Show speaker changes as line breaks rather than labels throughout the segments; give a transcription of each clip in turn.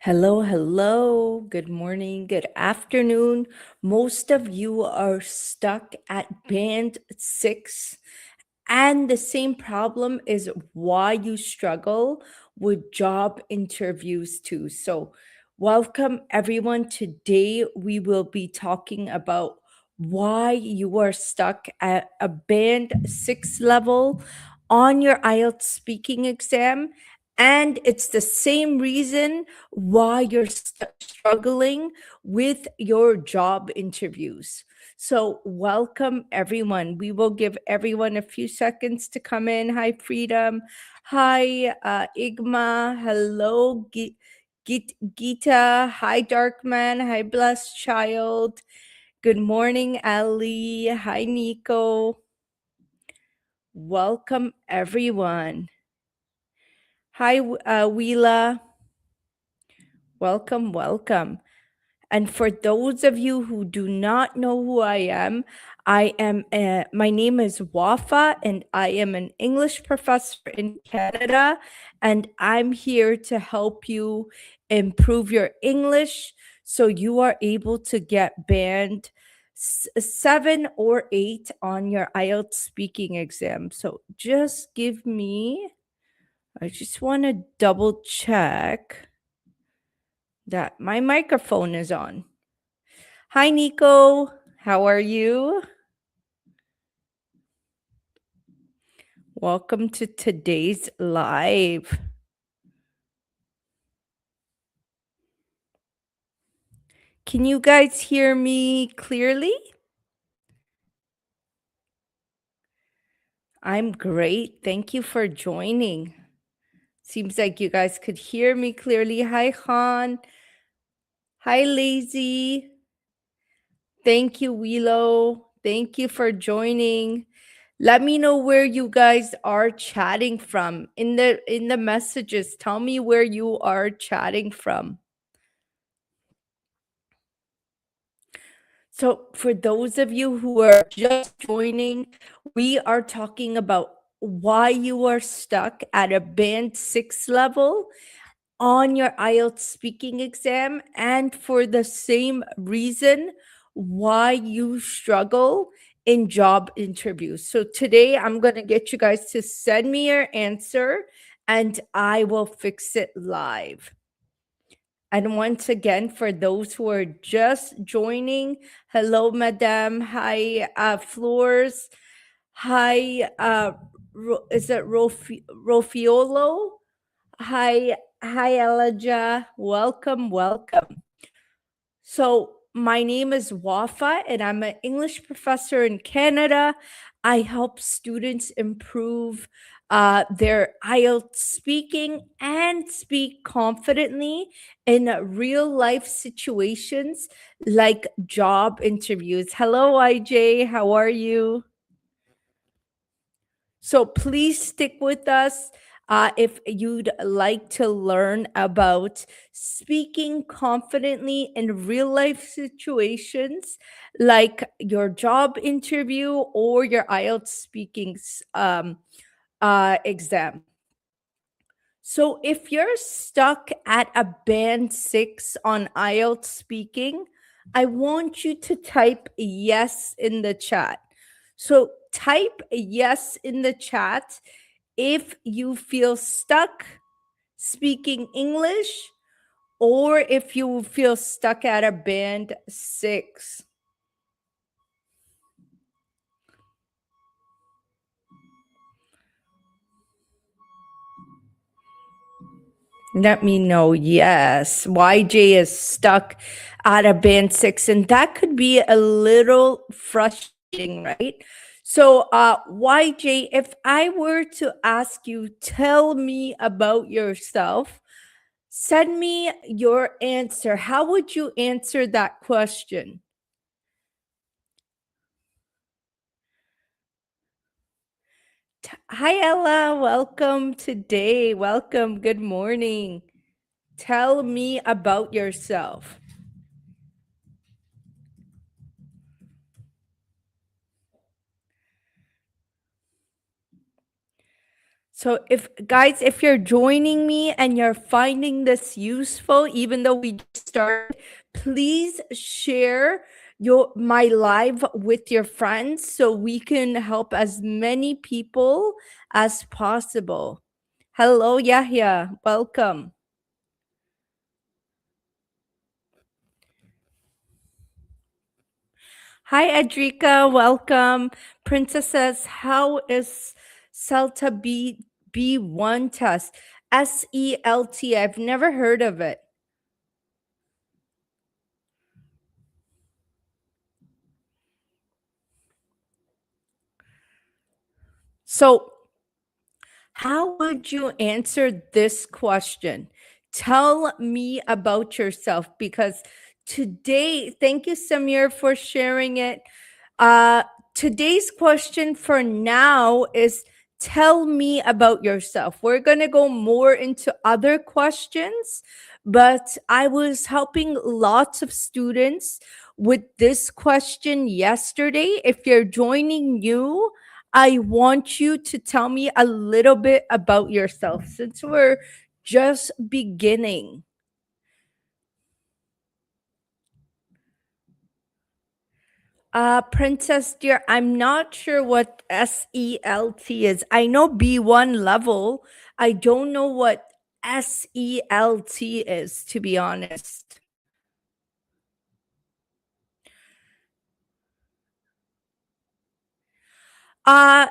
Hello, hello. Good morning, good afternoon. Most of you are stuck at band 6, and the same problem is why you struggle with job interviews too. So, welcome everyone. Today we will be talking about why you are stuck at a band 6 level on your IELTS speaking exam. And it's the same reason why you're struggling with your job interviews. So, welcome everyone. We will give everyone a few seconds to come in. Hi, Freedom. Hi, Igma. Hello, Gita. Hi, Darkman. Hi, Blessed Child. Good morning, Ali. Hi, Nico. Welcome everyone. Hi, Wheela. Welcome, welcome. And for those of you who do not know who my name is Wafa, and I am an English professor in Canada, and I'm here to help you improve your English so you are able to get band 7 or 8 on your IELTS speaking exam. So I just want to double check that my microphone is on. Hi, Nico. How are you? Welcome to today's live. Can you guys hear me clearly? I'm great. Thank you for joining. Seems like you guys could hear me clearly. Hi, Han. Hi, Lazy. Thank you, Wilo. Thank you for joining. Let me know where you guys are chatting from in the messages. Tell me where you are chatting from. So, for those of you who are just joining, we are talking about why you are stuck at a band 6 level on your IELTS speaking exam, and for the same reason why you struggle in job interviews. So, today I'm going to get you guys to send me your answer and I will fix it live. And once again, for those who are just joining, hello, Madame. Hi, Floors. Hi, is it Rofiolo? Hi, Elijah. Welcome, welcome. So, my name is Wafa, and I'm an English professor in Canada. I help students improve their IELTS speaking and speak confidently in real life situations like job interviews. Hello, IJ. How are you? So please stick with us if you'd like to learn about speaking confidently in real life situations like your job interview or your IELTS speaking exam. So if you're stuck at a band 6 on IELTS speaking, I want you to type yes in the chat. So type yes in the chat if you feel stuck speaking English or if you feel stuck at a band 6. Let me know. Yes, YJ is stuck at a band 6, and that could be a little frustrating, right? So, YJ, if I were to ask you, tell me about yourself, send me your answer. How would you answer that question? Hi, Ella. Welcome today. Welcome. Good morning. Tell me about yourself. So, if guys, if you're joining me and you're finding this useful, even though we just started, please share your my live with your friends so we can help as many people as possible. Hello, Yahya. Welcome. Hi, Adrika. Welcome. Princess says, how is CELTA B1 test? SELT. I've never heard of it. So, how would you answer this question? Tell me about yourself because today, thank you, Samir, for sharing it. Uh, Today's question for now is tell me about yourself. We're going to go more into other questions, but I was helping lots of students with this question yesterday. If you're joining new, I want you to tell me a little bit about yourself since we're just beginning. Princess dear, I'm not sure what SELT is. I know B1 level. I don't know what SELT is, to be honest. Uh,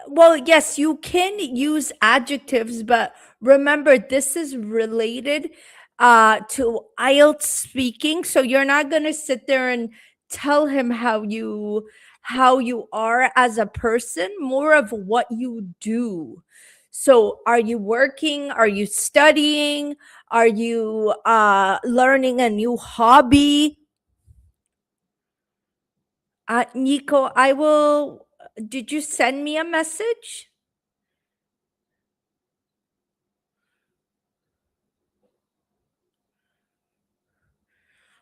well, yes, you can use adjectives, but remember this is related to IELTS speaking, so you're not going to sit there and tell him how you are as a person, more of what you do. So, are you working? Are you studying? Are you learning a new hobby? Nico, I will. Did you send me a message?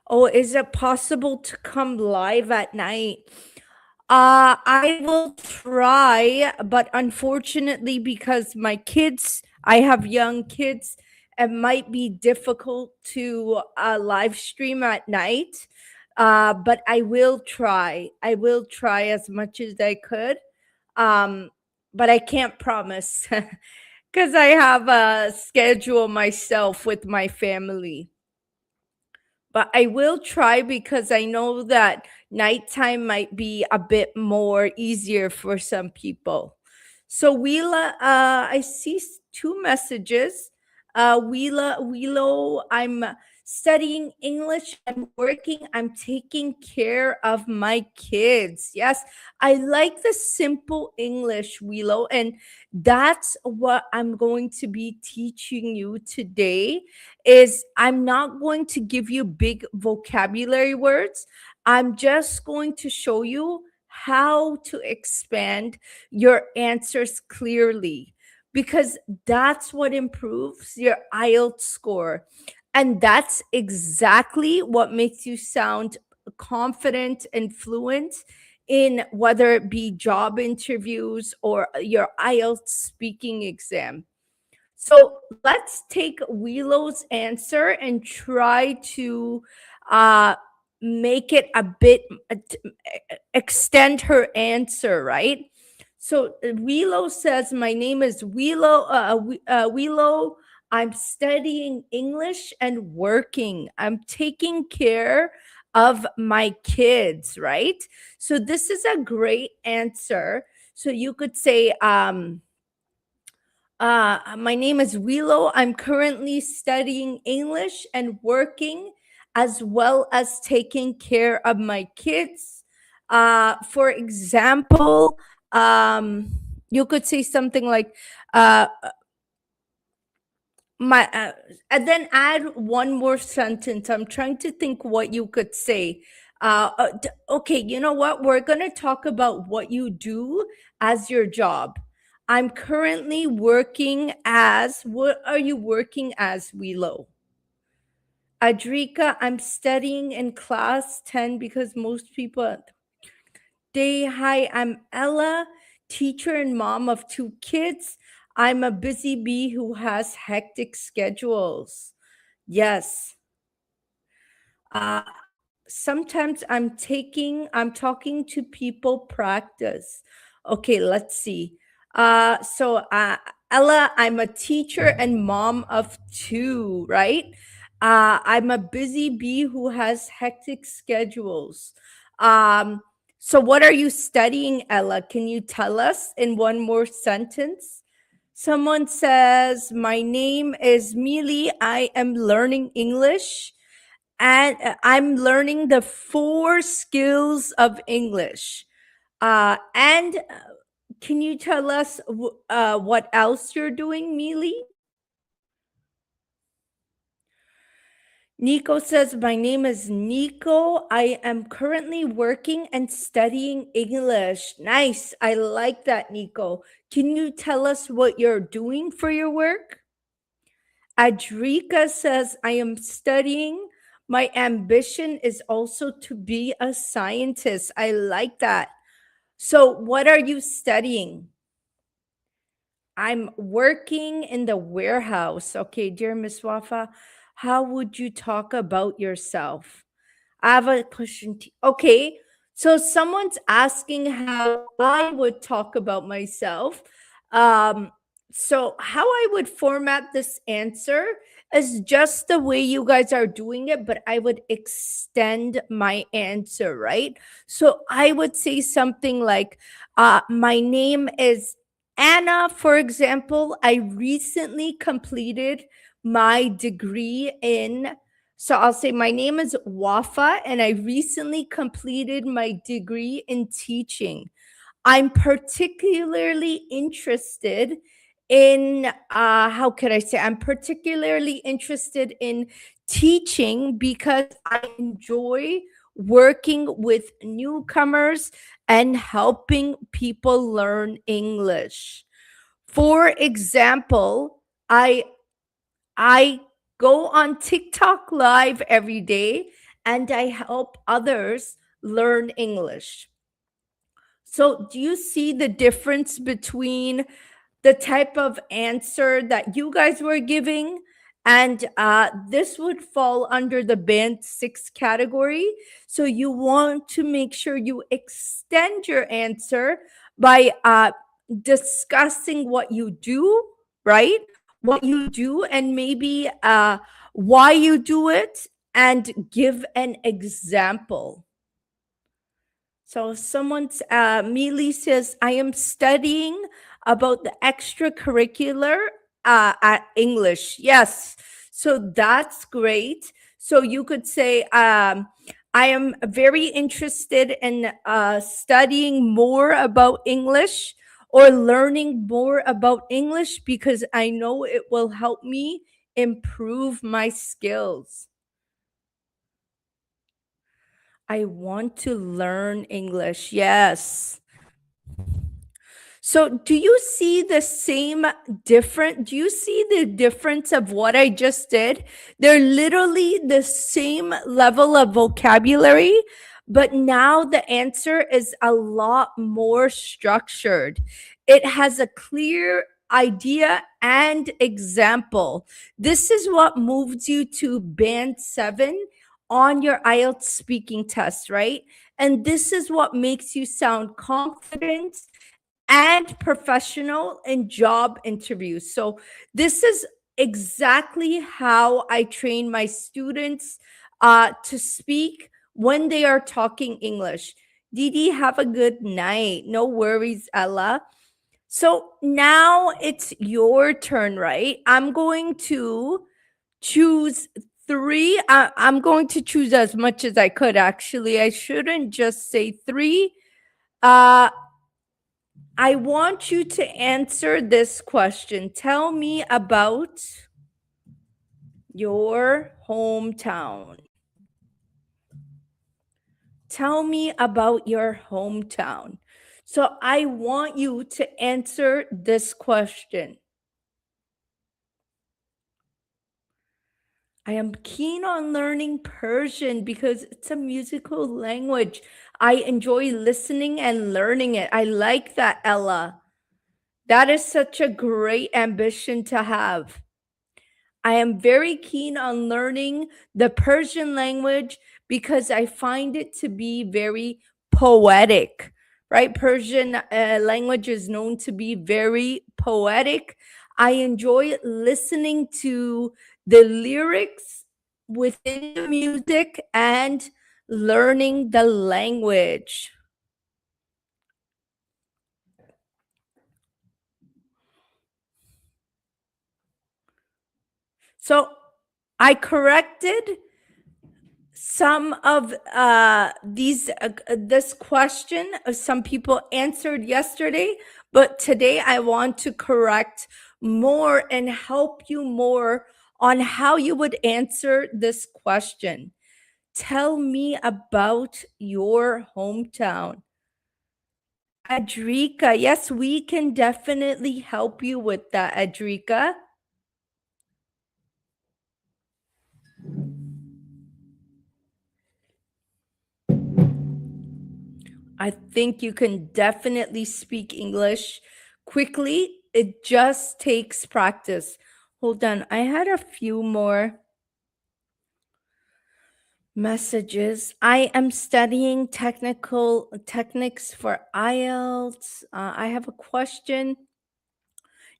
Oh, is it possible to come live at night? I will try, but unfortunately, because my kids, I have young kids, it might be difficult to live stream at night. But I will try. I will try as much as I could. Um, but I can't promise because I have a schedule myself with my family. But I will try because I know that nighttime might be a bit more easier for some people. So Wheela, I see two messages. Wheelo, I'm studying English. I'm working. I'm taking care of my kids. Yes, I like the simple English, Wheelo, and that's what I'm going to be teaching you today is I'm not going to give you big vocabulary words. I'm just going to show you how to expand your answers clearly because that's what improves your IELTS score. And that's exactly what makes you sound confident and fluent in whether it be job interviews or your IELTS speaking exam. So let's take Wilo's answer and try to uh, make it a bit extend her answer, right? So Wilo says, "My name is Wilo. Wilo. I'm studying English and working. I'm taking care of my kids, right? So this is a great answer. So you could say, my name is Wilo. I'm currently studying English and working as well as taking care of my kids. For example, you could say something like, uh, my and then add one more sentence. I'm trying to think what you could say. Okay, you know what, we're going to talk about what you do as your job. I'm currently working as, what are you working as, Wilo? Adrika, I'm studying in class 10 because most people day. Hi, I'm Ella, teacher and mom of two kids. I'm a busy bee who has hectic schedules. Yes. Uh, Sometimes I'm talking to people practice. Okay, let's see. So Ella, I'm a teacher and mom of two, right? I'm a busy bee who has hectic schedules. Um, so what are you studying, Ella? Can you tell us in one more sentence? Someone says, my name is Mealy. I am learning English and I'm learning the four skills of English. And Can you tell us what else you're doing, Mealy? Nico says, my name is Nico. I am currently working and studying English. Nice. I like that, Nico. Can you tell us what you're doing for your work? Adrika says, I am studying. My ambition is also to be a scientist. I like that. So, what are you studying? I'm working in the warehouse. Okay, dear Miss Wafa, how would you talk about yourself? I have a question. Okay, so someone's asking how I would talk about myself. Um, so how I would format this answer is just the way you guys are doing it, but I would extend my answer, right? So I would say something like, "My name is Anna." For example, I recently completed my degree in so I'll say my name is Wafa and I recently completed my degree in teaching. I'm particularly interested in how could I say I'm particularly interested in teaching because I enjoy working with newcomers and helping people learn English. For example, I go on TikTok live every day and I help others learn English. So, do you see the difference between the type of answer that you guys were giving? And this would fall under the band six category. So, you want to make sure you extend your answer by discussing what you do, right? What you do, and maybe why you do it, and give an example. So someone's Mealy says, I am studying about the extracurricular at English. Yes. So that's great. So you could say, I am very interested in studying more about English or learning more about English because I know it will help me improve my skills. I want to learn English. Yes. So, do you see the same different? Do you see the difference of what I just did? They're literally the same level of vocabulary, but now the answer is a lot more structured. It has a clear idea and example. This is what moves you to band 7 on your IELTS speaking test, right? And this is what makes you sound confident and professional in job interviews. So, this is exactly how I train my students to speak when they are talking English. Didi, have a good night. No worries, Ella. So now it's your turn, right? I'm going to choose three. I'm going to choose as much as I could, actually. I shouldn't just say three. Uh, I want you to answer this question. Tell me about your hometown. Tell me about your hometown. So I want you to answer this question. I am keen on learning Persian because it's a musical language. I enjoy listening and learning it. I like that, Ella. That is such a great ambition to have. I am very keen on learning the Persian language because I find it to be very poetic, right? Persian language is known to be very poetic. I enjoy listening to the lyrics within the music and learning the language. So I corrected some of these this question some people answered yesterday, but today I want to correct more and help you more on how you would answer this question. Tell me about your hometown. Adrika, yes, we can definitely help you with that, Adrika. I think you can definitely speak English quickly. It just takes practice. Hold on. I had a few more messages. I am studying technical techniques for IELTS. I have a question.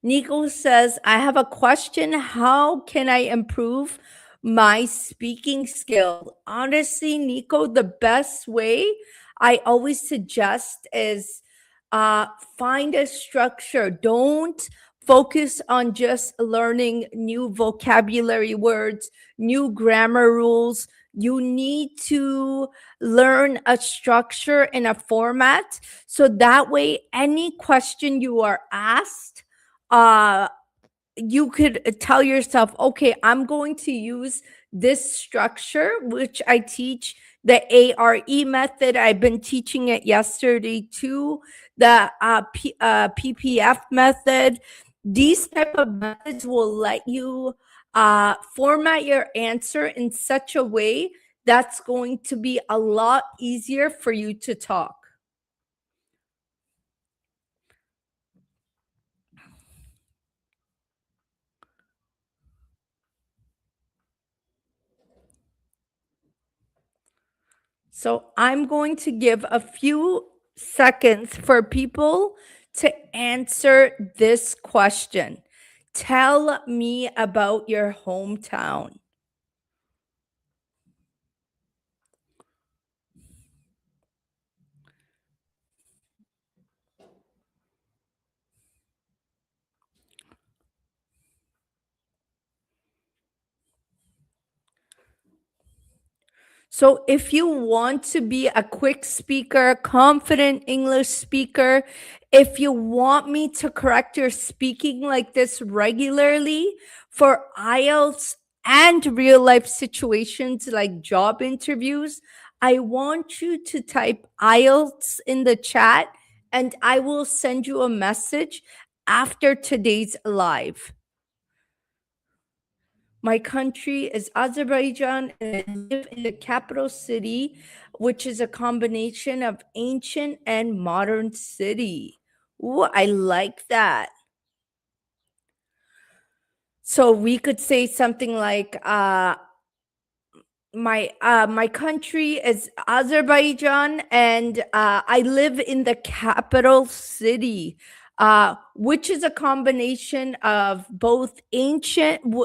Nico says, I have a question. How can I improve my speaking skill? Honestly, Nico, the best way I always suggest is uh, find a structure. Don't focus on just learning new vocabulary words, new grammar rules. You need to learn a structure and a format so that way, any question you are asked, uh you could tell yourself, okay, I'm going to use this structure which I teach, the ARE method. I've been teaching it yesterday too, the PPF method. These type of methods will let you format your answer in such a way that's going to be a lot easier for you to talk. So I'm going to give a few seconds for people to answer this question. Tell me about your hometown. So, if you want to be a quick speaker, confident English speaker, if you want me to correct your speaking like this regularly for IELTS and real life situations like job interviews, I want you to type IELTS in the chat and I will send you a message after today's live. My country is Azerbaijan, and I live in the capital city, which is a combination of ancient and modern city. Ooh, I like that. So we could say something like, my country is Azerbaijan, and I live in the capital city, which is a combination of both ancient,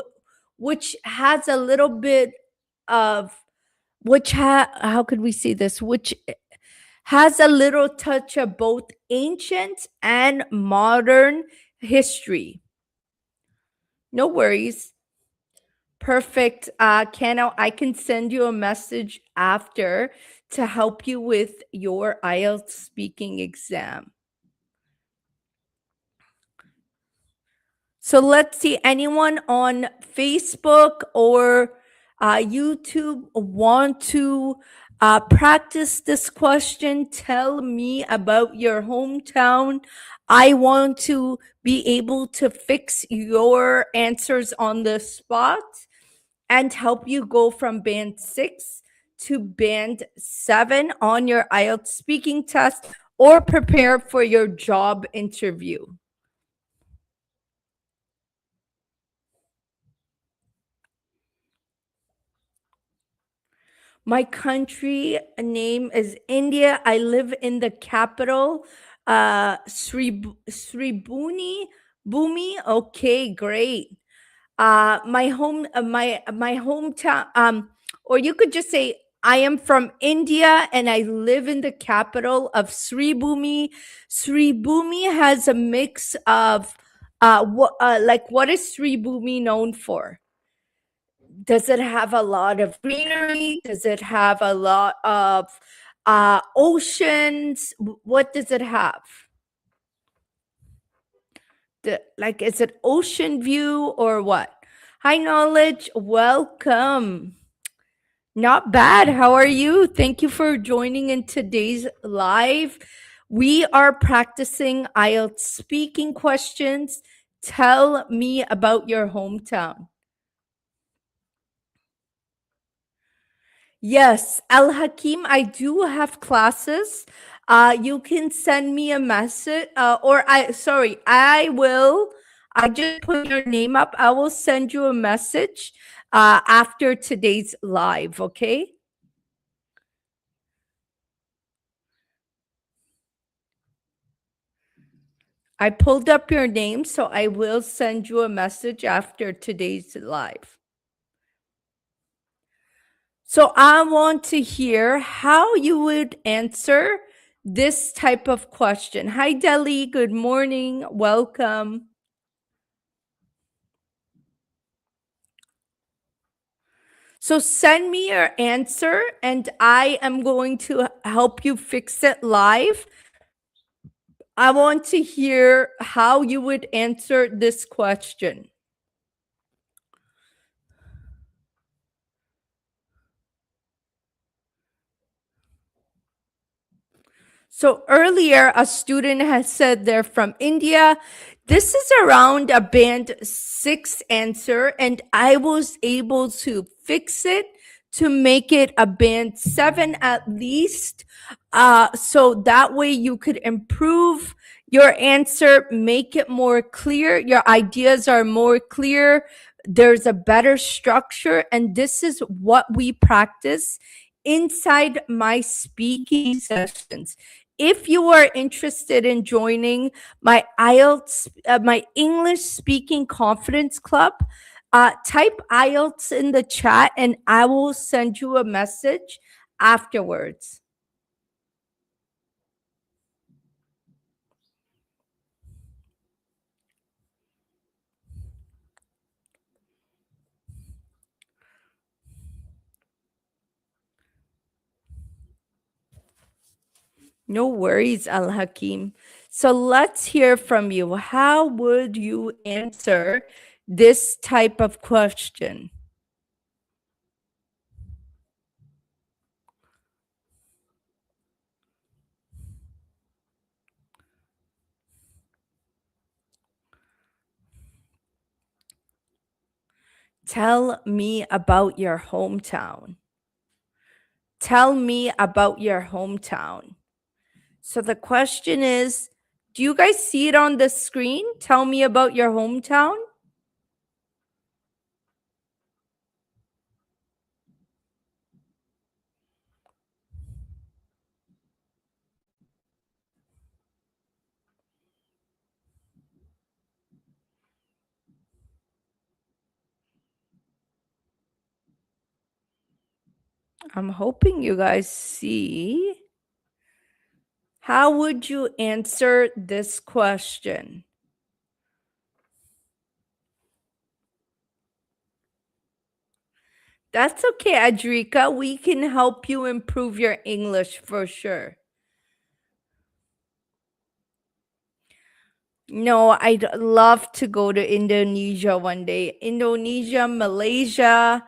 which has a little bit of how could we say this? Which has a little touch of both ancient and modern history. No worries. Perfect. Kano, I can send you a message after to help you with your IELTS speaking exam. So let's see, anyone on Facebook or YouTube want to practice this question? Tell me about your hometown. I want to be able to fix your answers on the spot and help you go from band 6 to band 7 on your IELTS speaking test or prepare for your job interview. My country name is India. I live in the capital, Sri Bhumi. Okay, great. My hometown. Or you could just say I am from India and I live in the capital of Sri Bhumi. Sri Bhumi has a mix of what is Sri Bhumi known for? Does it have a lot of greenery? Does it have a lot of oceans? What does it have? Like, is it ocean view or what? Hi, Knowledge. Welcome. Not bad. How are you? Thank you for joining in today's live. We are practicing IELTS speaking questions. Tell me about your hometown. Yes, Al Hakim, I do have classes. You can send me a message, I just put your name up. I will send you a message after today's live, okay? I pulled up your name, so I will send you a message after today's live. So I want to hear how you would answer this type of question. Hi, Delhi. Good morning. Welcome. So send me your answer and I am going to help you fix it live. I want to hear how you would answer this question. So earlier, a student has said they're from India. This is around a band 6 answer, and I was able to fix it to make it a band 7 at least. So that way you could improve your answer, make it more clear. Your ideas are more clear. There's a better structure, and this is what we practice inside my speaking sessions. If you are interested in joining my IELTS, my English Speaking Confidence Club, type IELTS in the chat and I will send you a message afterwards. No worries, Al Hakim. So let's hear from you. How would you answer this type of question? Tell me about your hometown. Tell me about your hometown. So the question is, do you guys see it on the screen? Tell me about your hometown. I'm hoping you guys see. How would you answer this question? That's okay, Adrika. We can help you improve your English for sure. No, I'd love to go to Indonesia one day. Indonesia, Malaysia,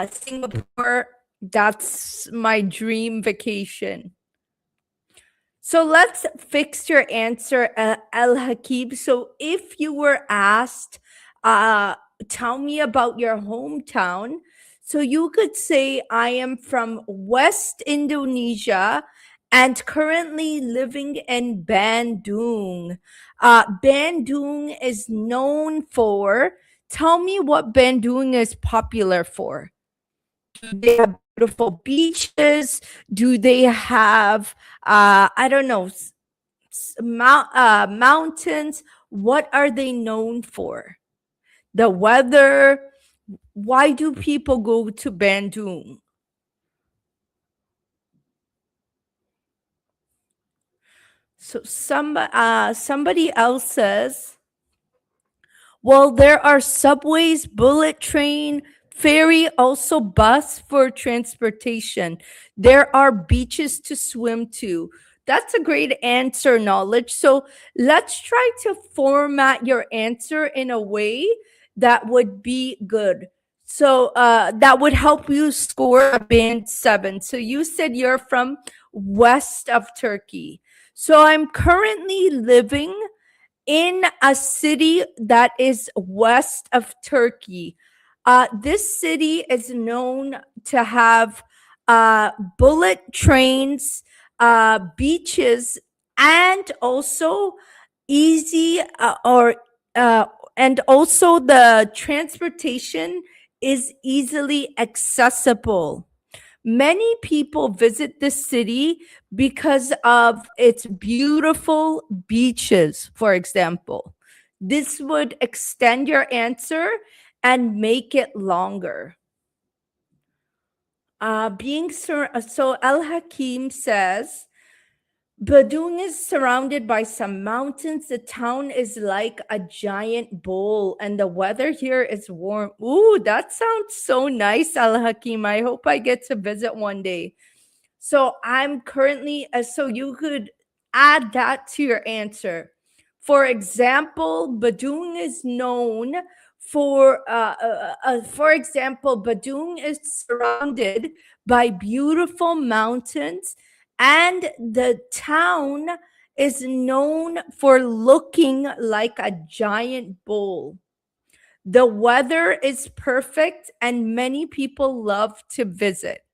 Singapore. That's my dream vacation. So let's fix your answer, Al Hakim. So if you were asked, uh, tell me about your hometown. So you could say, I am from West Indonesia and currently living in Bandung. Bandung is known for, tell me what Bandung is popular for. Do they have beautiful beaches? Do they have, I don't know, mountains? What are they known for? The weather? Why do people go to Bandung? So somebody else says, well, there are subways, bullet train, ferry, also bus for transportation. There are beaches to swim to. That's a great answer, knowledge. So let's try to format your answer in a way that would be good. So that would help you score a band 7. So you said you're from west of Turkey. So I'm currently living in a city that is west of Turkey. This city is known to have bullet trains, beaches, and also easy or and also the transportation is easily accessible. Many people visit the city because of its beautiful beaches, for example. This would extend your answer and make it longer. So Al Hakim says, Badung is surrounded by some mountains. The town is like a giant bowl, and the weather here is warm. Ooh, that sounds so nice, Al Hakim. I hope I get to visit one day. So I'm currently, so you could add that to your answer. For example, Badung is known for example, Badung is surrounded by beautiful mountains, and the town is known for looking like a giant bowl. The weather is perfect, and many people love to visit.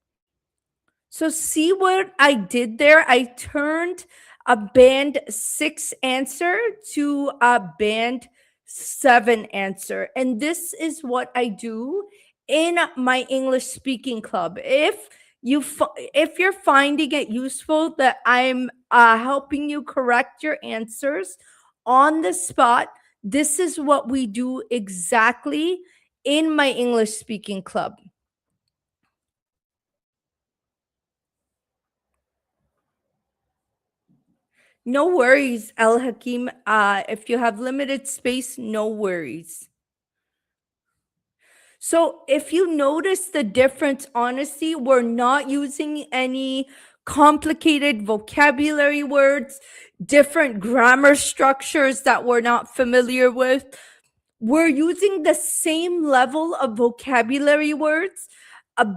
So, see what I did there? I turned a band 6 answer to a band 7 answer. And this is what I do in my English speaking club. If you're finding it useful that I'm helping you correct your answers on the spot, this is what we do exactly in my English speaking club. No worries, Al Hakim. If you have limited space, no worries. So, if you notice the difference, honestly, we're not using any complicated vocabulary words, different grammar structures that we're not familiar with. We're using the same level of vocabulary words,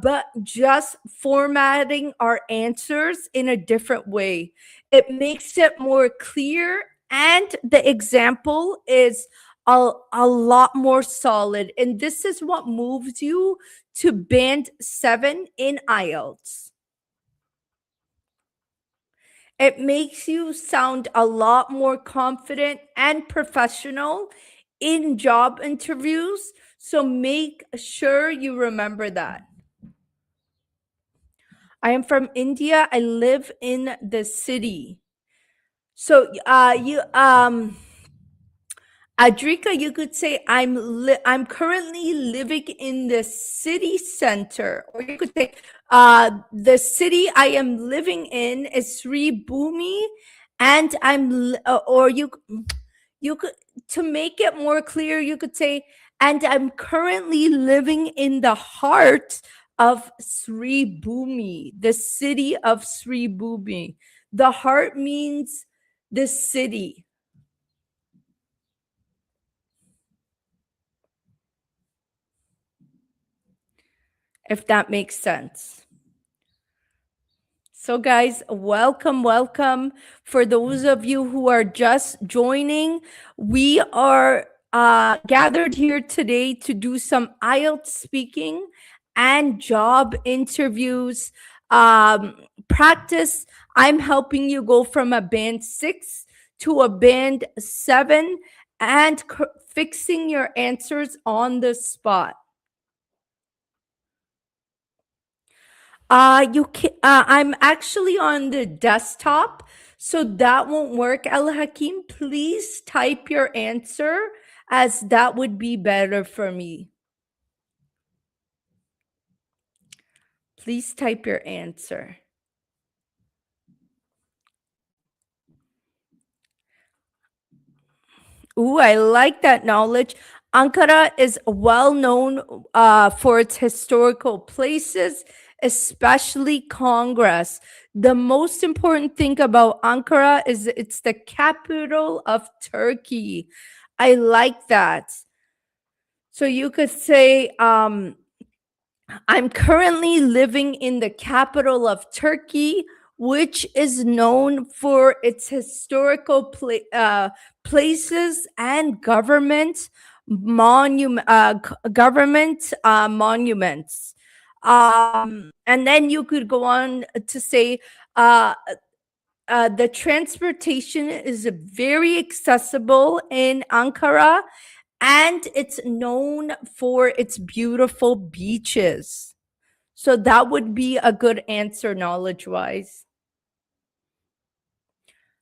but just formatting our answers in a different way. It makes it more clear, and the example is a lot more solid. And this is what moves you to band 7 in IELTS. It makes you sound a lot more confident and professional in job interviews. So make sure you remember that. I am from India. I live in the city. So Adrika, you could say I'm currently living in the city center, or you could say the city I am living in is Sri Bhumi, and or you could, to make it more clear, you could say, and I'm currently living in the heart of Sri Bhumi, the city of Sri Bhumi. The heart means the city, if that makes sense. So, guys, welcome, welcome. For those of you who are just joining, we are gathered here today to do some IELTS speaking and job interviews practice. I'm helping you go from a band 6 to a band 7 and fixing your answers on the spot. You can. I'm actually on the desktop, so that won't work. El Hakim, please type your answer, as that would be better for me. Please type your answer. Ooh, I like that knowledge. Ankara is well known for its historical places, especially Congress. The most important thing about Ankara is it's the capital of Turkey. I like that. So you could say, I'm currently living in the capital of Turkey, which is known for its historical places and government monuments. And then you could go on to say, uh, the transportation is very accessible in Ankara, and it's known for its beautiful beaches. So that would be a good answer knowledge wise.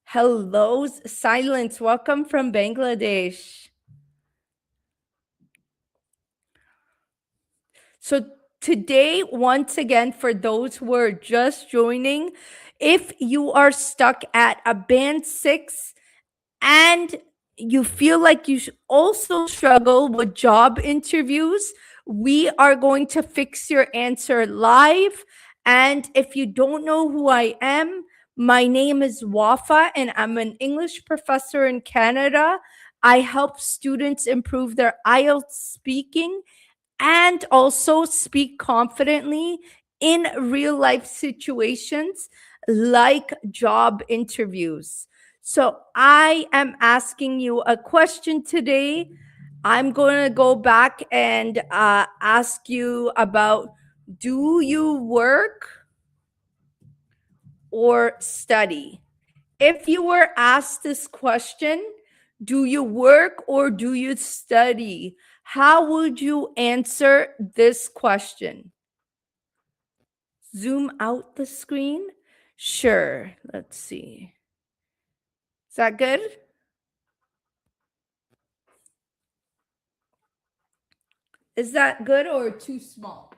Hello, Silence. Welcome from Bangladesh. So today, once again, for those who are just joining, if you are stuck at a band 6 and you feel like you also struggle with job interviews, we are going to fix your answer live. And if you don't know who I am, my name is Wafa, and I'm an English professor in Canada. I help students improve their IELTS speaking and also speak confidently in real life situations like job interviews. So I am asking you a question today. I'm going to go back and ask you about, do you work or study? If you were asked this question, do you work or do you study? How would you answer this question? Zoom out the screen? Sure. Let's see. Is that good? Is that good or too small?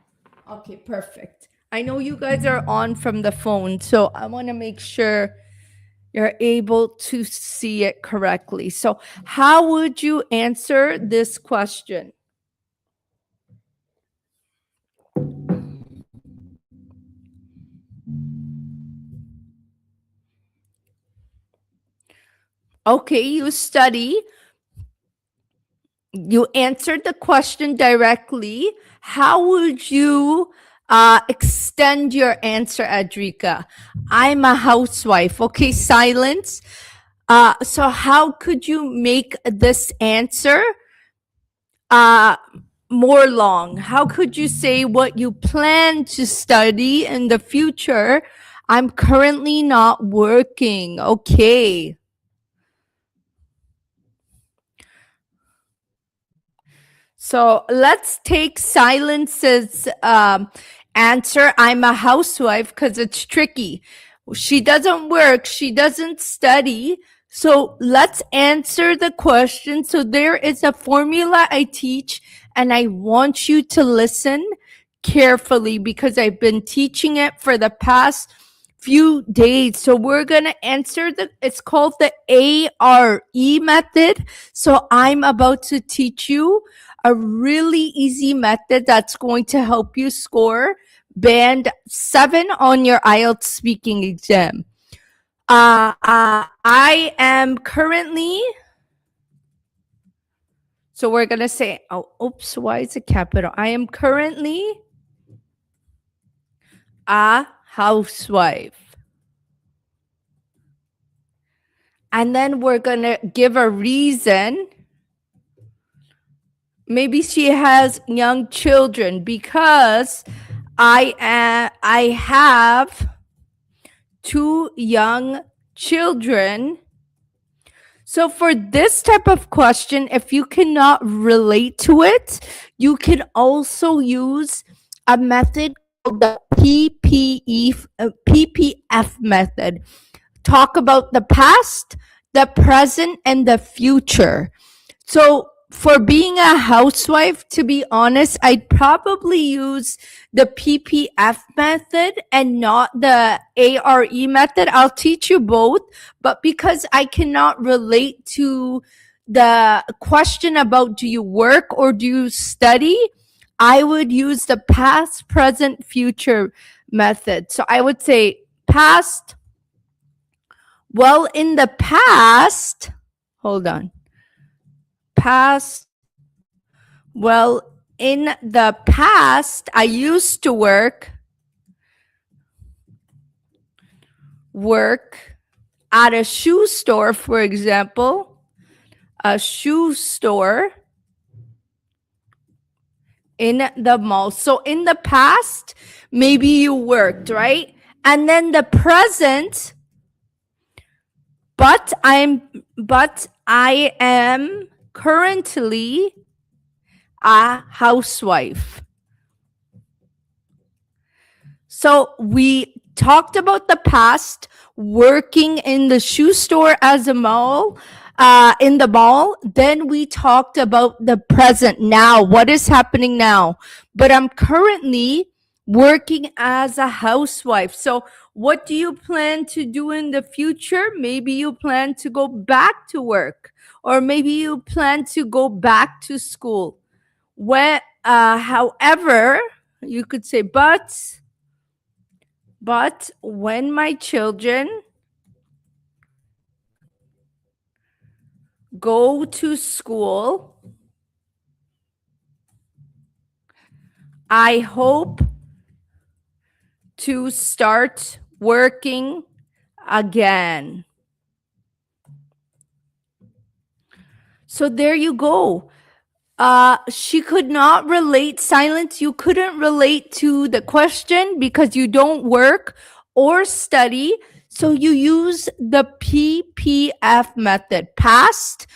Okay, perfect. I know you guys are on from the phone, so I want to make sure you're able to see it correctly. So, how would you answer this question? Okay, you study. You answered the question directly. How would you extend your answer, Adrika? I'm a housewife. Okay, silence. So how could you make this answer uh, more long? How could you say what you plan to study in the future? I'm currently not working. Okay. So let's take Silence's answer. I'm a housewife, because it's tricky. She doesn't work, she doesn't study. So let's answer the question. So there is a formula I teach, and I want you to listen carefully because I've been teaching it for the past few days. So we're going to answer it's called the ARE method. So I'm about to teach you a really easy method that's going to help you score band 7 on your IELTS speaking exam. I am currently, so we're going to say, oh, oops, why is it capital? I am currently a housewife. And then we're going to give a reason. Maybe she has young children, because I have 2 young children. So for this type of question, if you cannot relate to it, you can also use a method called the PPF method. Talk about the past, the present, and the future. So, for being a housewife, to be honest, I'd probably use the PPF method and not the ARE method. I'll teach you both, but because I cannot relate to the question about do you work or do you study, I would use the past, present, future method. So I would say past. Well, in the past, hold on. Past. Well, in the past, I used to work at a shoe store, for example, a shoe store in the mall. So in the past, maybe you worked, right? And then the present, but I am currently a housewife. So we talked about the past, working in the shoe store as a mall, in the mall. Then we talked about the present now, what is happening now. But I'm currently working as a housewife. So what do you plan to do in the future? Maybe you plan to go back to work, or maybe you plan to go back to school. However, you could say, but when my children go to school, I hope to start working again. So there you go. She could not relate. Silence, you couldn't relate to the question because you don't work or study. So you use the PPF method. Past,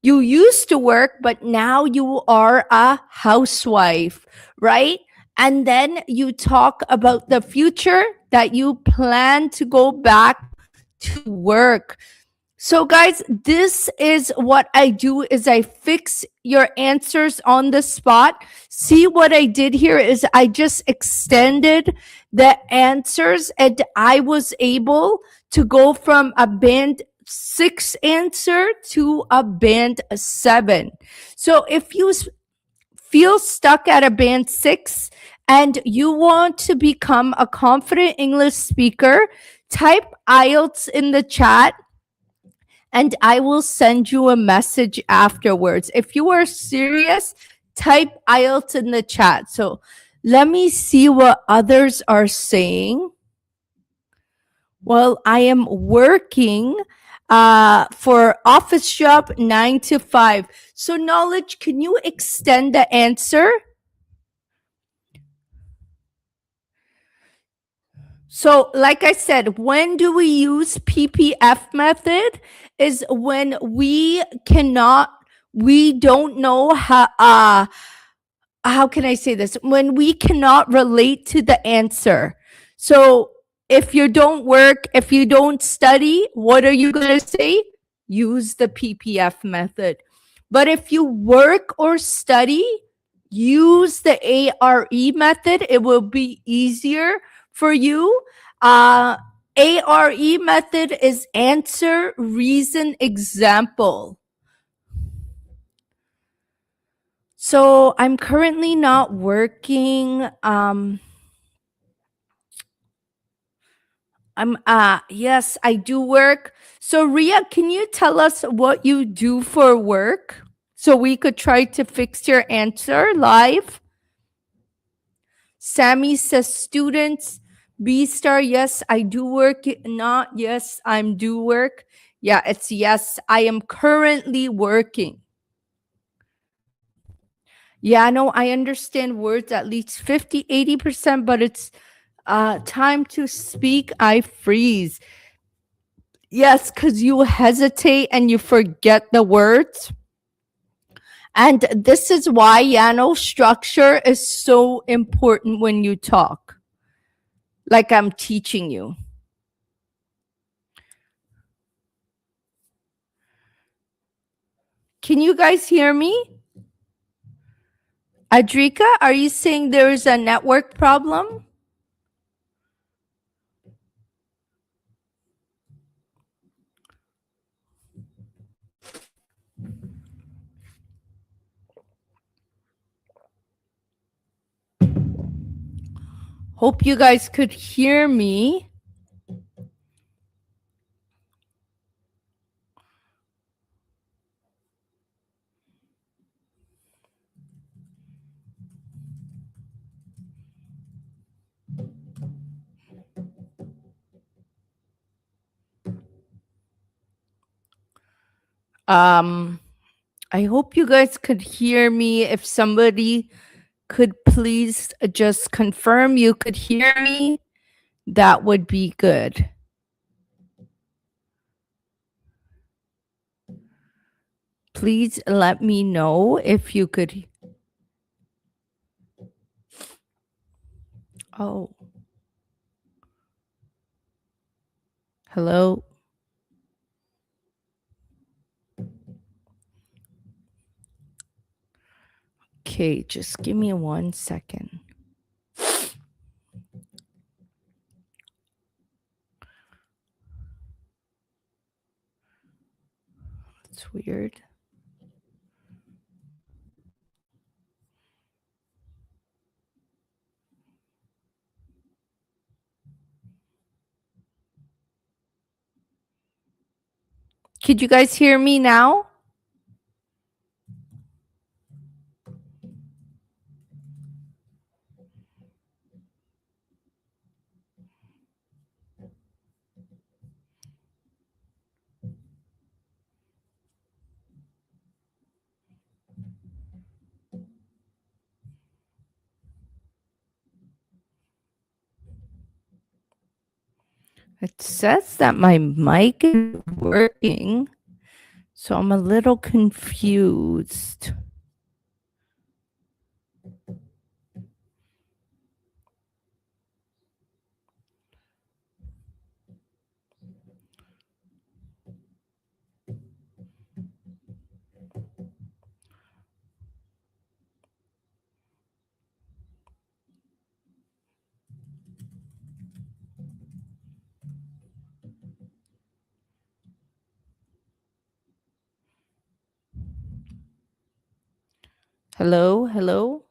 you used to work, but now you are a housewife, right? And then you talk about the future, that you plan to go back to work. So guys, this is what I do is I fix your answers on the spot. See what I did here is I just extended the answers and I was able to go from a band 6 answer to a band 7. So if you feel stuck at a band 6 and you want to become a confident English speaker, type IELTS in the chat and I will send you a message afterwards. If you are serious, type IELTS in the chat. So let me see what others are saying. Well, I am working for office job 9 to 5. So knowledge, can you extend the answer? So like I said, when do we use PPF method is when we don't know how can I say this? When we cannot relate to the answer. So if you don't work, if you don't study, what are you going to say? Use the PPF method. But if you work or study, use the ARE method. It will be easier for you. ARE method is answer, reason, example. So I'm currently not working. Yes, I do work. So Ria, can you tell us what you do for work so we could try to fix your answer live? Sammy says students. B star, yes, I do work. Not yes, I'm do work. Yeah, it's yes, I am currently working. Yeah, no, I understand words at least 50, 80%, but it's time to speak, I freeze. Yes, because you hesitate and you forget the words. And this is why, Yano, structure is so important when you talk. like I'm teaching you. Can you guys hear me? Adrika, are you saying there is a network problem? Hope you guys could hear me. I hope you guys could hear me. If somebody could please just confirm you could hear me, that would be good. Please let me know if you could. Oh. Hello. Okay, just give me 1 second. It's weird. Could you guys hear me now? It says that my mic is working, so I'm a little confused. Hello, hello.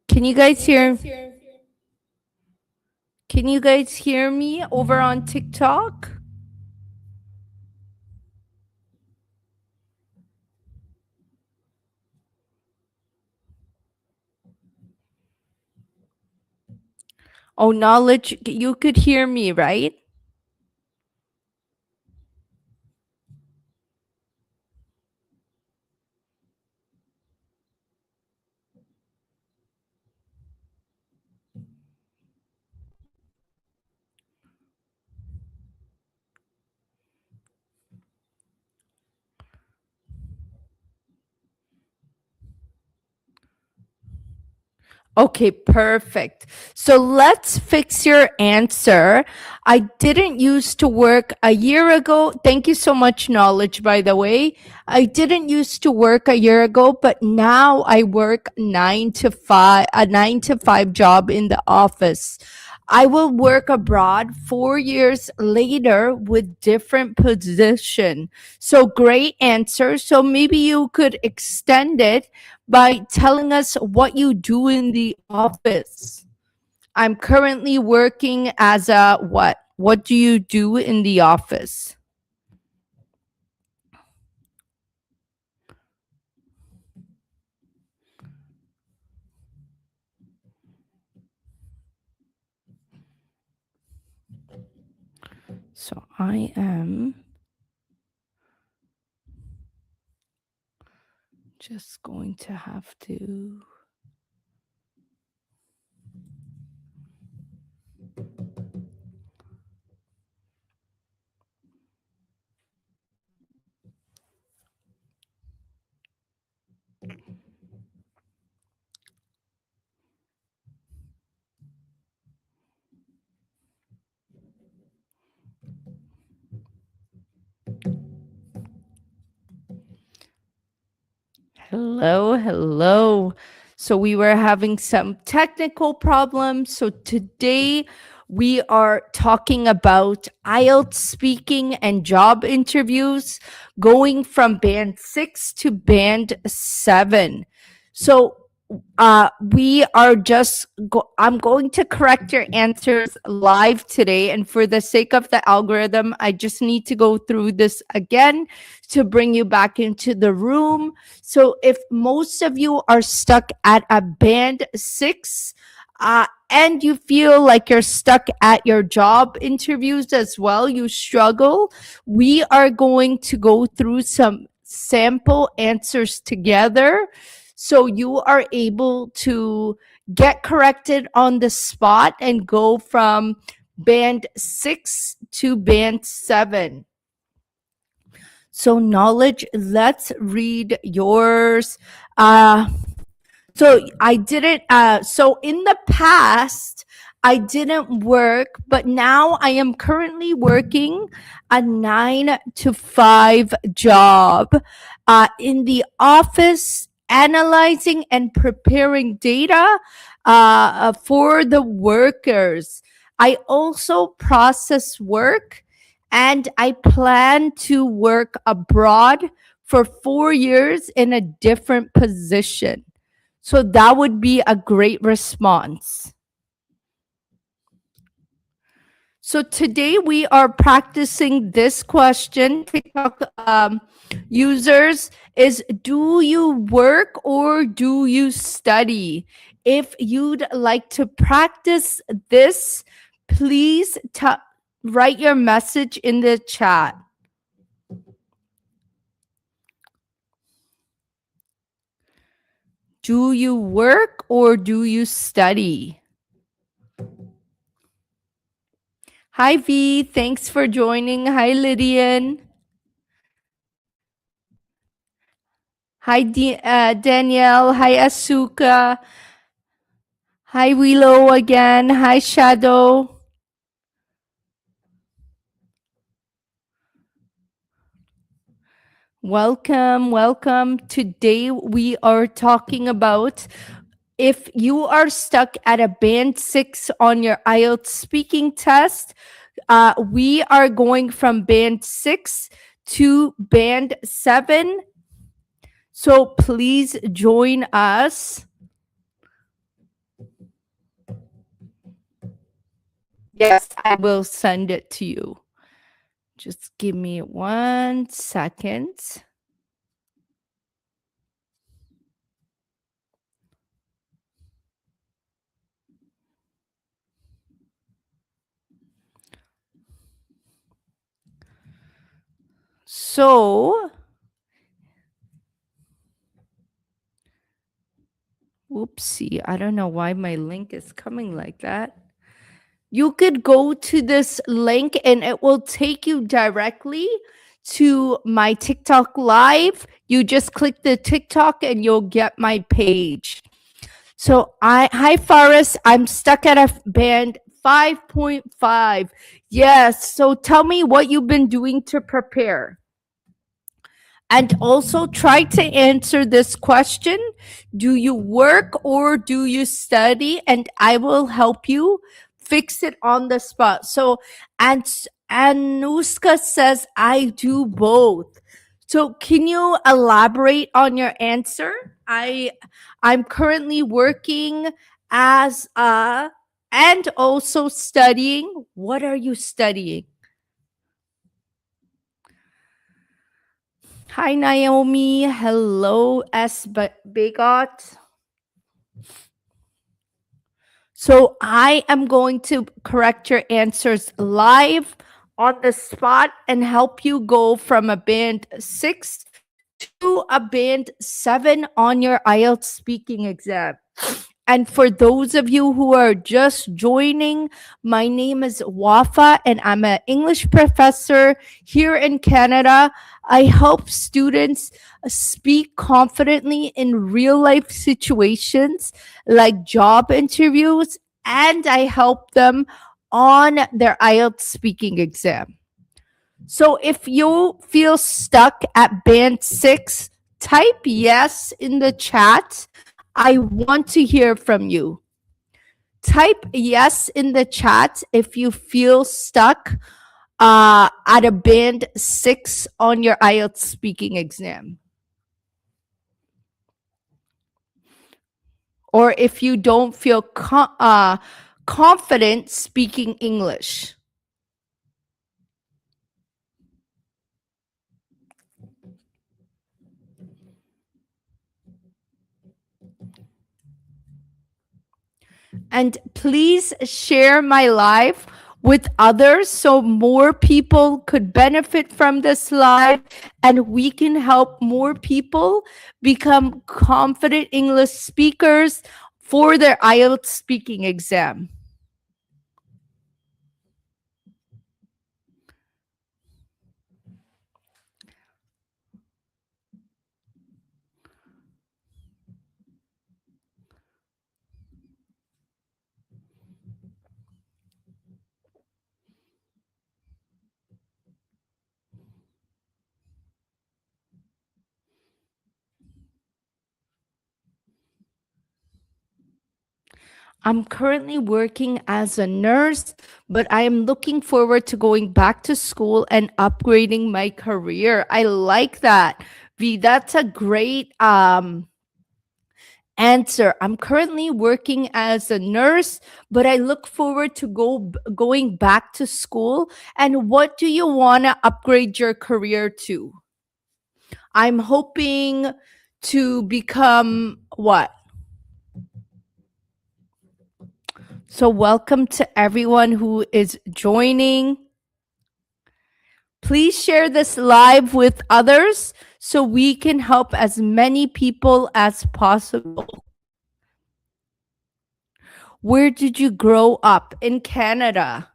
Can you guys hear? Can you guys hear me over on TikTok? Oh, knowledge, you could hear me, right? Okay, perfect. So let's fix your answer. I didn't used to work a year ago. Thank you so much, Knowledge, by the way. I didn't used to work a year ago, but now I work 9 to 5, a 9 to 5 job in the office. I will work abroad 4 years later with different position. So great answer. So maybe you could extend it by telling us what you do in the office. I'm currently working as a what? What do you do in the office? So I am just going to have to. Hello, hello. So we were having some technical problems. So today we are talking about IELTS speaking and job interviews going from band 6 to band 7. So we are I'm going to correct your answers live today, and for the sake of the algorithm, I just need to go through this again to bring you back into the room. So if most of you are stuck at a band 6, and you feel like you're stuck at your job interviews as well, you struggle, we are going to go through some sample answers together so you are able to get corrected on the spot and go from band 6 to band 7. So, knowledge, let's read yours. So I didn't, so in the past, I didn't work, but now I am currently working a 9 to 5 job in the office, analyzing and preparing data for the workers. I also process work, and I plan to work abroad for 4 years in a different position. So that would be a great response. So today we are practicing this question. TikTok users is, do you work or do you study? If you'd like to practice this, please write your message in the chat. Do you work or do you study? Hi, V. Thanks for joining. Hi, Lydian. Hi, Danielle. Hi, Asuka. Hi, Willow again. Hi, Shadow. Welcome, welcome. Today we are talking about if you are stuck at a band 6 on your IELTS speaking test. We are going from band 6 to band 7. So please join us. Yes, I will send it to you. Just give me 1 second. So, oopsie, I don't know why my link is coming like that. You could go to this link and it will take you directly to my TikTok live. You just click the TikTok and you'll get my page. So hi Faris, I'm stuck at a band 5.5. Yes, so tell me what you've been doing to prepare. And also try to answer this question. Do you work or do you study? And I will help you fix it on the spot. So, and Anuska says, I do both. So can you elaborate on your answer? I'm currently working as a and also studying. What are you studying? Hi, Naomi. Hello, S. Bigot. So I am going to correct your answers live on the spot and help you go from a band 6 to a band 7 on your IELTS speaking exam. And for those of you who are just joining, my name is Wafa and I'm an English professor here in Canada. I help students speak confidently in real life situations like job interviews, and I help them on their IELTS speaking exam. So if you feel stuck at band 6, Type yes in the chat. I want to hear from you. Type yes in the chat if you feel stuck at a band 6 on your IELTS speaking exam. Or if you don't feel confident speaking English. And please share my live with others so more people could benefit from this live and we can help more people become confident English speakers for their IELTS speaking exam. I'm currently working as a nurse, but I am looking forward to going back to school and upgrading my career. I like that. V, that's a great answer. I'm currently working as a nurse, but I look forward to going back to school. And what do you want to upgrade your career to? I'm hoping to become what? So, welcome to everyone who is joining. Please share this live with others so we can help as many people as possible. Where did you grow up? In Canada.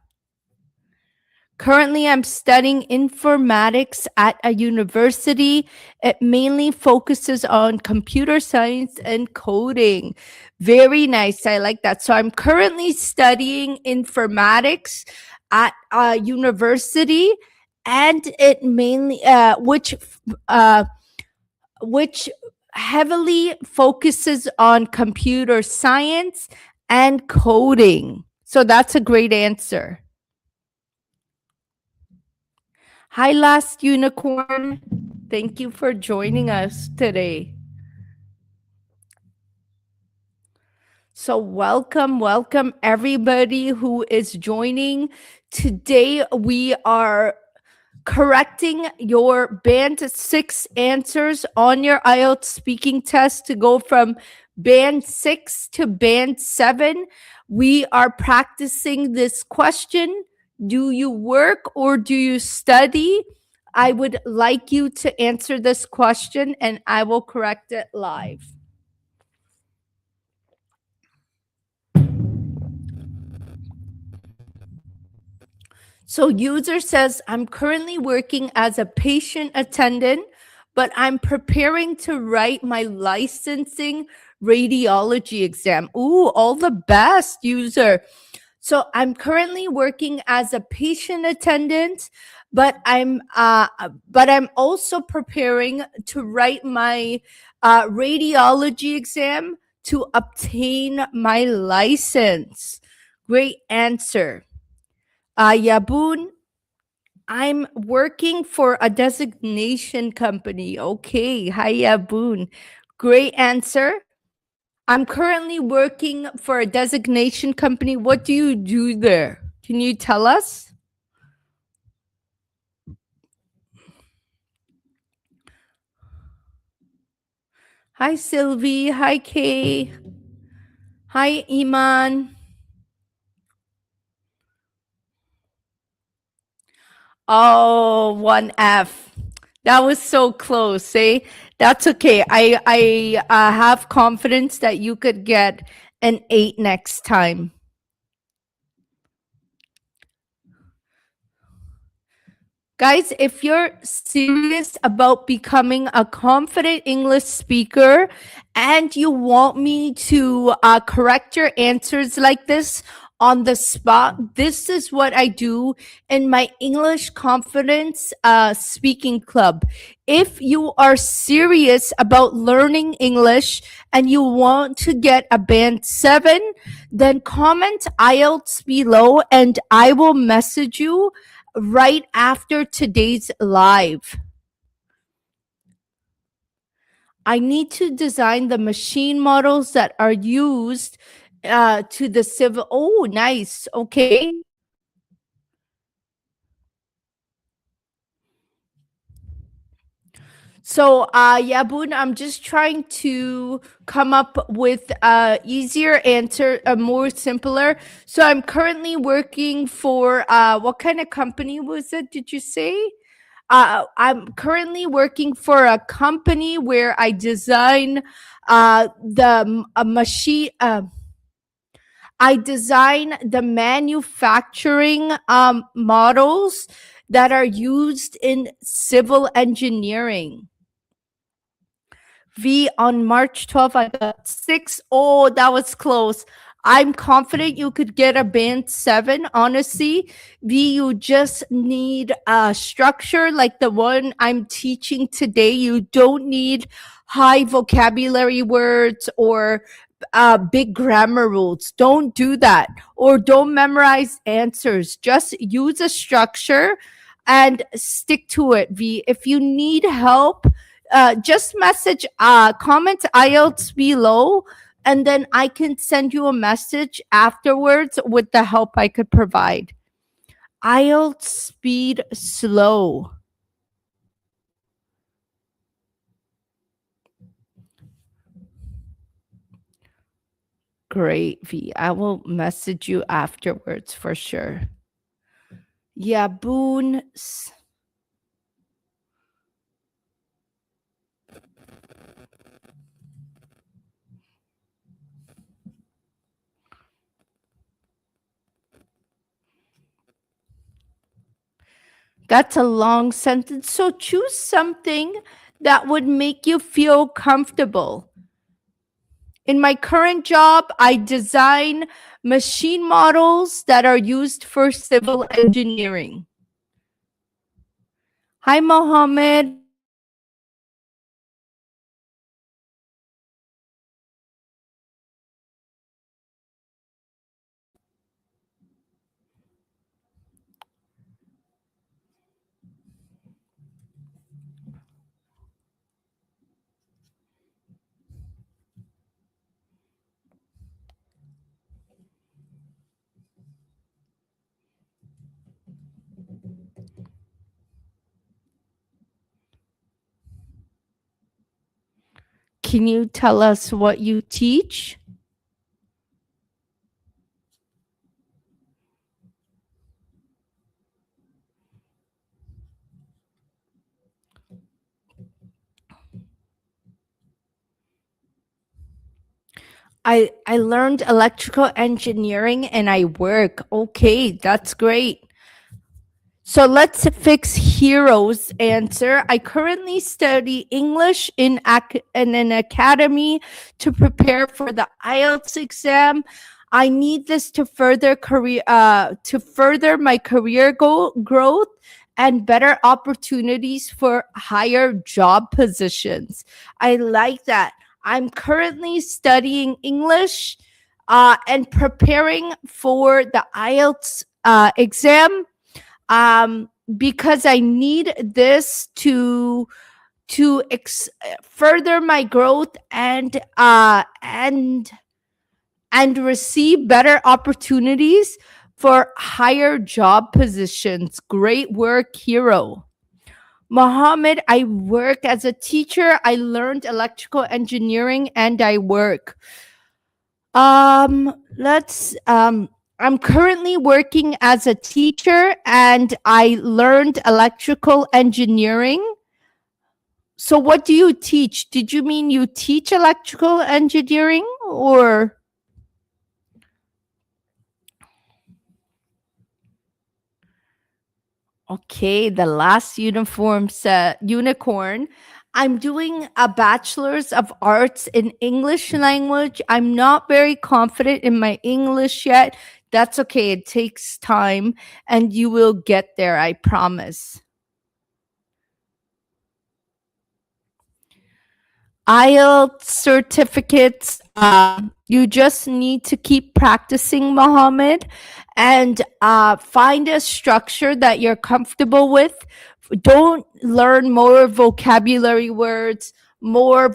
Currently, I'm studying informatics at a university. It mainly focuses on computer science and coding. Very nice. I like that. So, I'm currently studying informatics at a university, and it mainly, which heavily focuses on computer science and coding. So, that's a great answer. Hi, Last Unicorn. Thank you for joining us today. So, welcome everybody who is joining. Today, we are correcting your band 6 answers on your IELTS speaking test to go from band 6 to band 7. We are practicing this question. Do you work or do you study? I would like you to answer this question and I will correct it live. So user says, I'm currently working as a patient attendant, but I'm preparing to write my licensing radiology exam. Ooh, all the best, user. So I'm currently working as a patient attendant, but I'm also preparing to write my radiology exam to obtain my license. Great answer. Yabun, I'm working for a designation company. Okay. Hi, Yabun. Great answer. I'm currently working for a designation company. What do you do there? Can you tell us? Hi, Sylvie. Hi, Kay. Hi, Iman. Oh, 1F. That was so close, eh? That's okay. I have confidence that you could get an 8 next time. Guys, if you're serious about becoming a confident English speaker and you want me to correct your answers like this on the spot. This is what I do in my English confidence speaking club. If you are serious about learning English and you want to get a band 7, then comment IELTS below and I will message you right after today's live. I need to design the machine models that are used to the civil. Oh, nice. Okay. So, yeah, Boone, I'm just trying to come up with a easier answer, a more simpler. So, I'm currently working for what kind of company was it? Did you say? I'm currently working for a company where I design a machine. I design the manufacturing models that are used in civil engineering. V, on March 12th, I got 6. Oh, that was close. I'm confident you could get a band 7. Honestly, V, you just need a structure like the one I'm teaching today. You don't need high vocabulary words or big grammar rules. Don't do that. Or don't memorize answers. Just use a structure and stick to it, V. If you need help, just message comment IELTS below, and then I can send you a message afterwards with the help I could provide. IELTS speed slow. Great, V. I will message you afterwards for sure. Yeah, Boone. That's a long sentence. So choose something that would make you feel comfortable. In my current job, I design machine models that are used for civil engineering. Hi, Mohammed. Can you tell us what you teach? I learned electrical engineering and I work. Okay, that's great. So let's fix Hero's answer. I currently study English in an academy to prepare for the IELTS exam. I need this to further my career growth and better opportunities for higher job positions. I like that. I'm currently studying English and preparing for the IELTS exam because I need this to further my growth and receive better opportunities for higher job positions. Great work, Hero. Mohammed, I work as a teacher. I learned electrical engineering and I work. Let's I'm currently working as a teacher and I learned electrical engineering. So what do you teach? Did you mean you teach electrical engineering or okay, the last uniform set unicorn. I'm doing a bachelor's of arts in English language. I'm not very confident in my English yet. That's okay. It takes time and you will get there, I promise. IELTS certificates, you just need to keep practicing, Mohammed, and find a structure that you're comfortable with. Don't learn more vocabulary words, more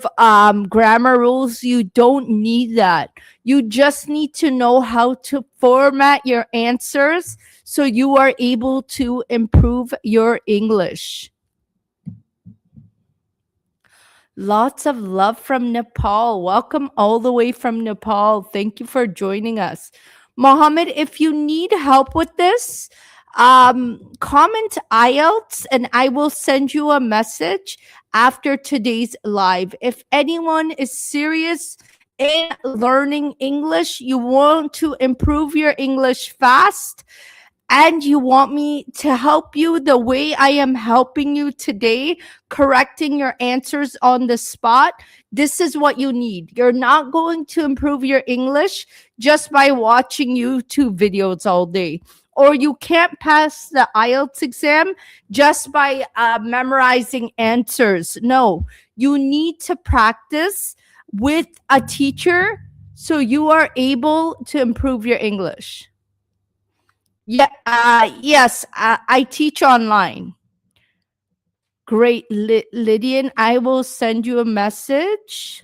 grammar rules. You don't need that. You just need to know how to format your answers so you are able to improve your English. Lots of love from Nepal. Welcome all the way from Nepal. Thank you for joining us. Mohammed, if you need help with this, comment IELTS and I will send you a message after today's live. If anyone is serious in learning English, you want to improve your English fast, and you want me to help you the way I am helping you today, correcting your answers on the spot, this is what you need. You're not going to improve your English just by watching YouTube videos all day. Or you can't pass the IELTS exam just by memorizing answers. No, you need to practice with a teacher so you are able to improve your English. Yeah, yes, I teach online. Great, Lydian. I will send you a message.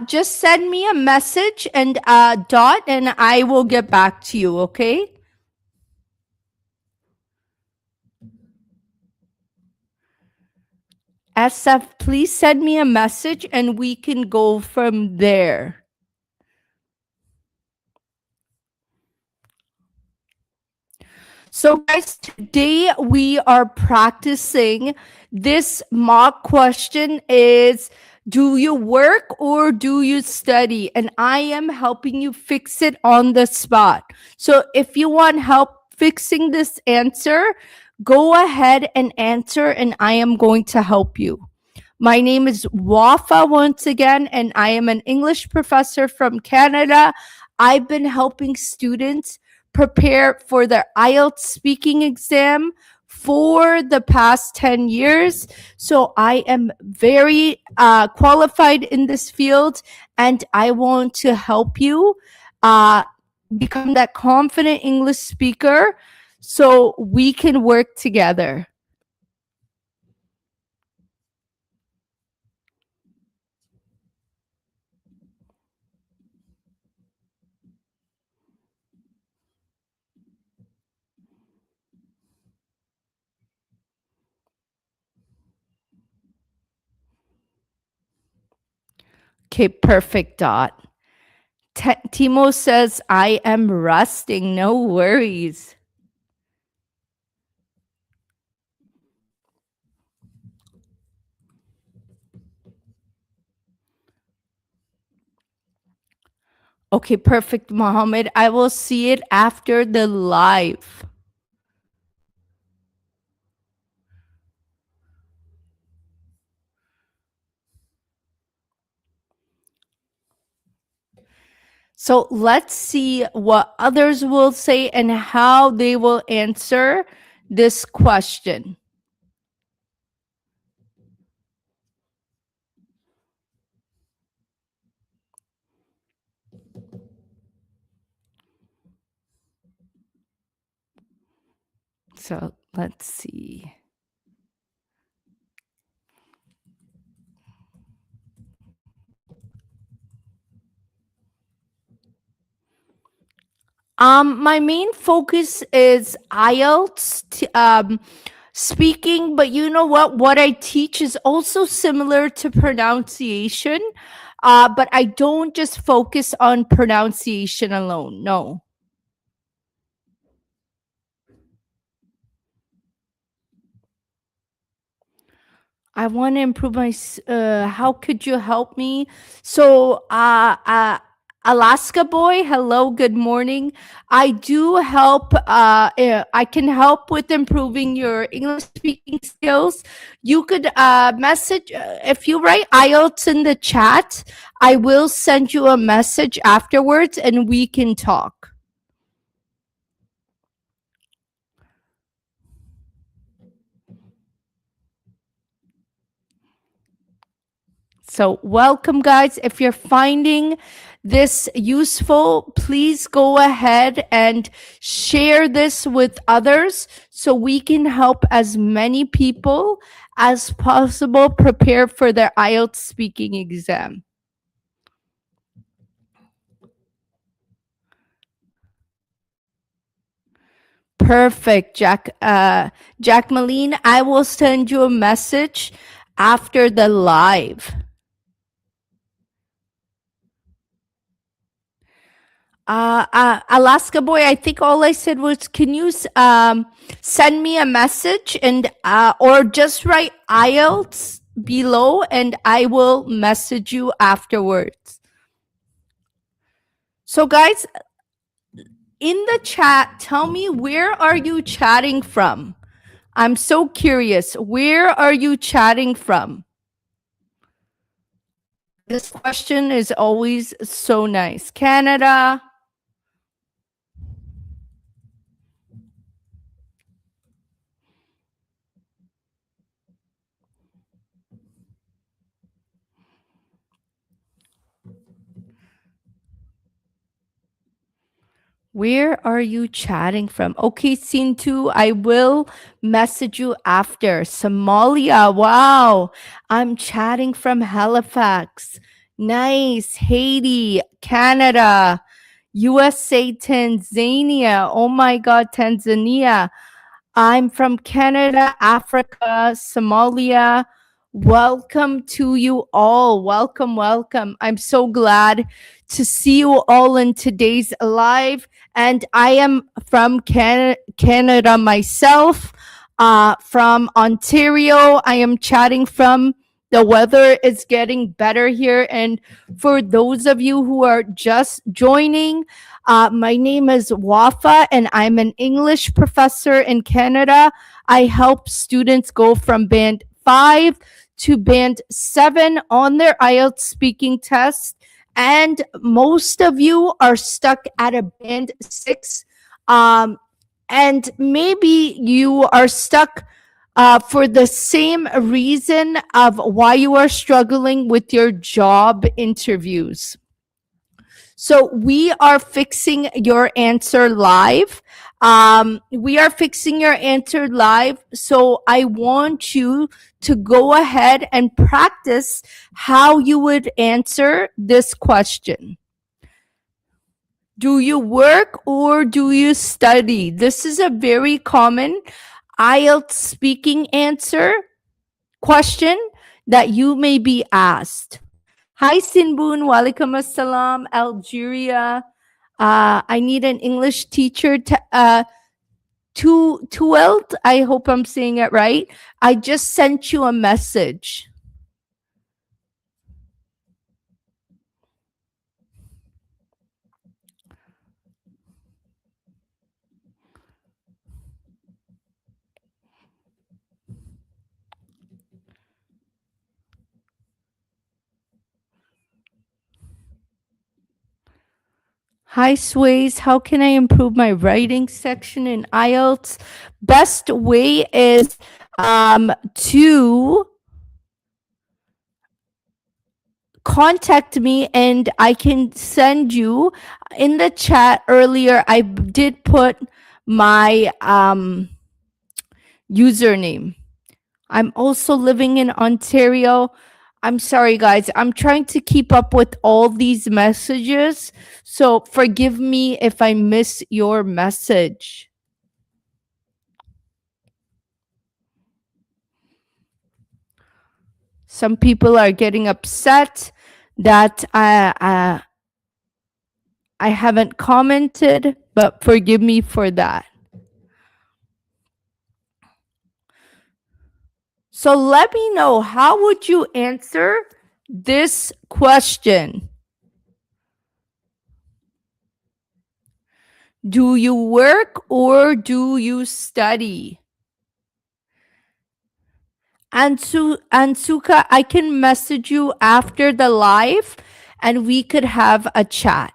Just send me a message and dot, and I will get back to you. Okay. SF, please send me a message, and we can go from there. So, guys, today we are practicing this mock question is, do you work or do you study? And I am helping you fix it on the spot. So if you want help fixing this answer, go ahead and answer, and I am going to help you. My name is Wafa once again, and I am an English professor from Canada. I've been helping students prepare for their IELTS speaking exam for the past 10 years. So I am very qualified in this field, and I want to help you become that confident English speaker so we can work together. Okay, perfect, Dot. Timo says, I am rusting. No worries. Okay, perfect, Mohammed. I will see it after the live. So let's see what others will say and how they will answer this question. So let's see. My main focus is IELTS speaking, but you know what? What I teach is also similar to pronunciation, but I don't just focus on pronunciation alone. No. I want to improve my. How could you help me? So, Alaska boy, hello, good morning. I do help, I can help with improving your English speaking skills. You could message, if you write IELTS in the chat, I will send you a message afterwards and we can talk. So, welcome, guys. If you're finding this useful, please go ahead and share this with others so we can help as many people as possible prepare for their IELTS speaking exam. Perfect, Jack Maline. I will send you a message after the live. Alaska boy, I think all I said was, can you send me a message and or just write IELTS below, and I will message you afterwards. So, guys, in the chat, tell me, where are you chatting from? I'm so curious. Where are you chatting from? This question is always so nice. Canada. Where are you chatting from? Okay, scene 2, I will message you after. Somalia, wow. I'm chatting from Halifax. Nice. Haiti, Canada, USA, Tanzania. Oh my God, Tanzania. I'm from Canada, Africa, Somalia. Welcome to you all. Welcome, welcome. I'm so glad to see you all in today's live. And I am from Canada myself, from Ontario. I am chatting from. The weather is getting better here. And for those of you who are just joining, my name is Wafa, and I'm an English professor in Canada. I help students go from band 5 to band 7 on their IELTS speaking test. And most of you are stuck at a band 6. And maybe you are stuck for the same reason of why you are struggling with your job interviews. So we are fixing your answer live. We are fixing your answer live. So I want you to go ahead and practice how you would answer this question. Do you work or do you study? This is a very common IELTS speaking answer question that you may be asked. Hi, Sinbun. Walaikum assalam, Algeria. I need an English teacher to Tuelt. I hope I'm saying it right. I just sent you a message. Hi, Sways. How can I improve my writing section in IELTS? Best way is to contact me and I can send you in the chat earlier. I did put my username. I'm also living in Ontario. I'm sorry, guys. I'm trying to keep up with all these messages. So forgive me if I miss your message. Some people are getting upset that I haven't commented, but forgive me for that. So let me know, how would you answer this question? Do you work or do you study? And Suka, I can message you after the live and we could have a chat.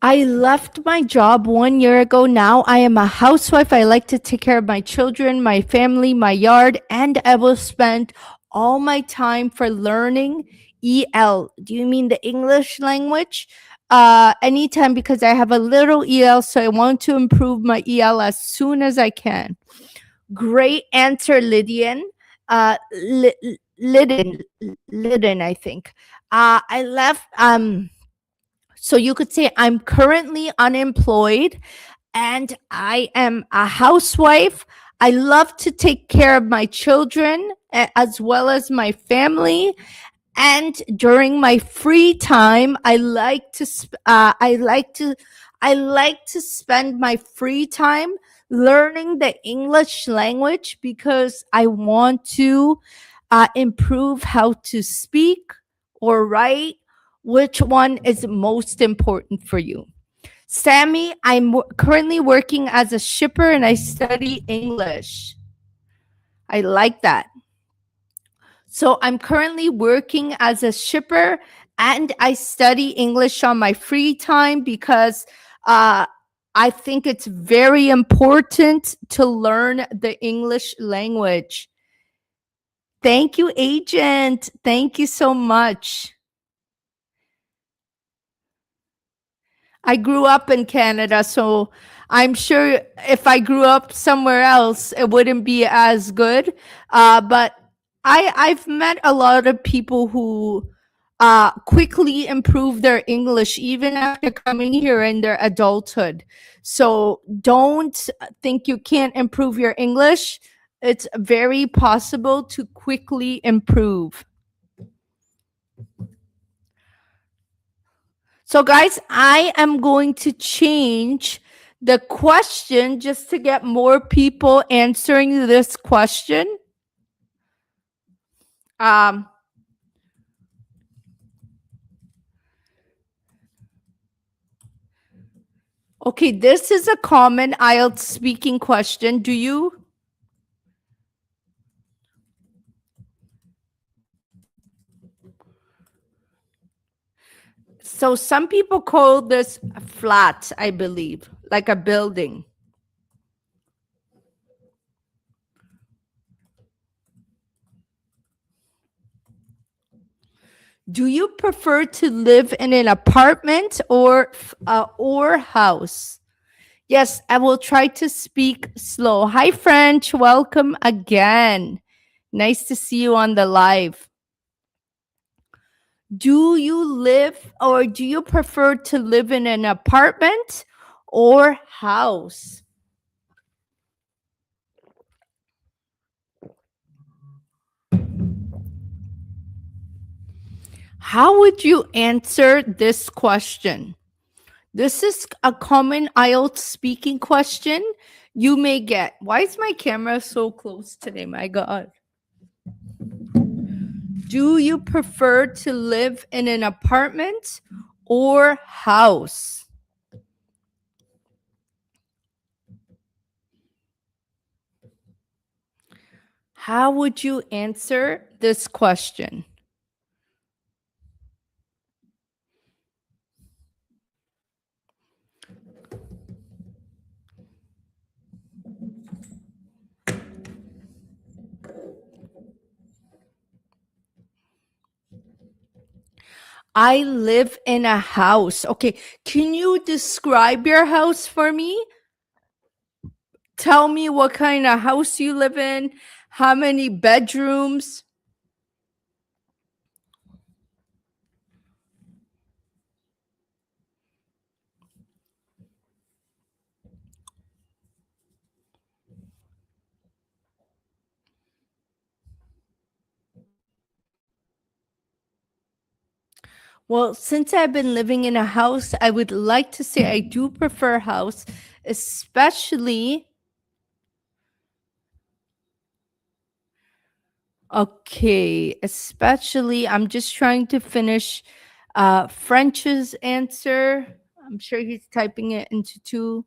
I left my job 1 year ago. Now I am a housewife. I like to take care of my children, my family, my yard, and I will spend all my time for learning EL. Do you mean the English language? Anytime because I have a little EL, so I want to improve my EL as soon as I can. Great answer, Lydian. Lydian, I think. I left. So you could say I'm currently unemployed and I am a housewife. I love to take care of my children as well as my family. And during my free time, I like to spend my free time learning the English language because I want to improve how to speak or write. Which one is most important for you? Sammy, I'm currently working as a shipper and I study English. I like that. So I'm currently working as a shipper and I study English on my free time because I think it's very important to learn the English language. Thank you, agent. Thank you so much. I grew up in Canada, so I'm sure if I grew up somewhere else, it wouldn't be as good. But I've met a lot of people who quickly improve their English even after coming here in their adulthood. So don't think you can't improve your English. It's very possible to quickly improve. So, guys, I am going to change the question just to get more people answering this question. Um, okay, this is a common IELTS speaking question. Do you? So, some people call this flat, I believe, like a building. Do you prefer to live in an apartment or house? Yes, I will try to speak slow. Hi, French. Welcome again. Nice to see you on the live. Do you live or do you prefer to live in an apartment or house? How would you answer this question? This is a common IELTS speaking question you may get. Why is my camera so close today? My God. Do you prefer to live in an apartment or house? How would you answer this question? I live in a house. Okay, can you describe your house for me? Tell me what kind of house you live in, how many bedrooms. Well, since I've been living in a house, I would like to say I do prefer house, especially. Okay, especially, I'm just trying to finish French's answer. I'm sure he's typing it into two.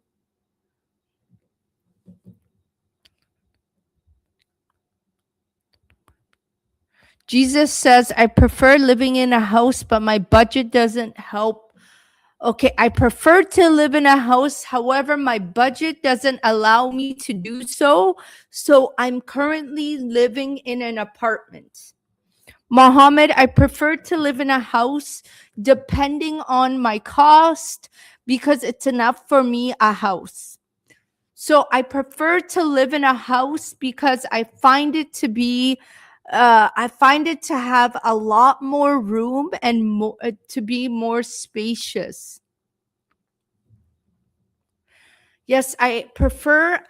Jesus says, I prefer living in a house, but my budget doesn't help. Okay, I prefer to live in a house. However, my budget doesn't allow me to do so. So I'm currently living in an apartment. Mohammed, I prefer to live in a house depending on my cost because it's enough for me a house. So I prefer to live in a house because I find it to have a lot more room and to be more spacious. Yes, I prefer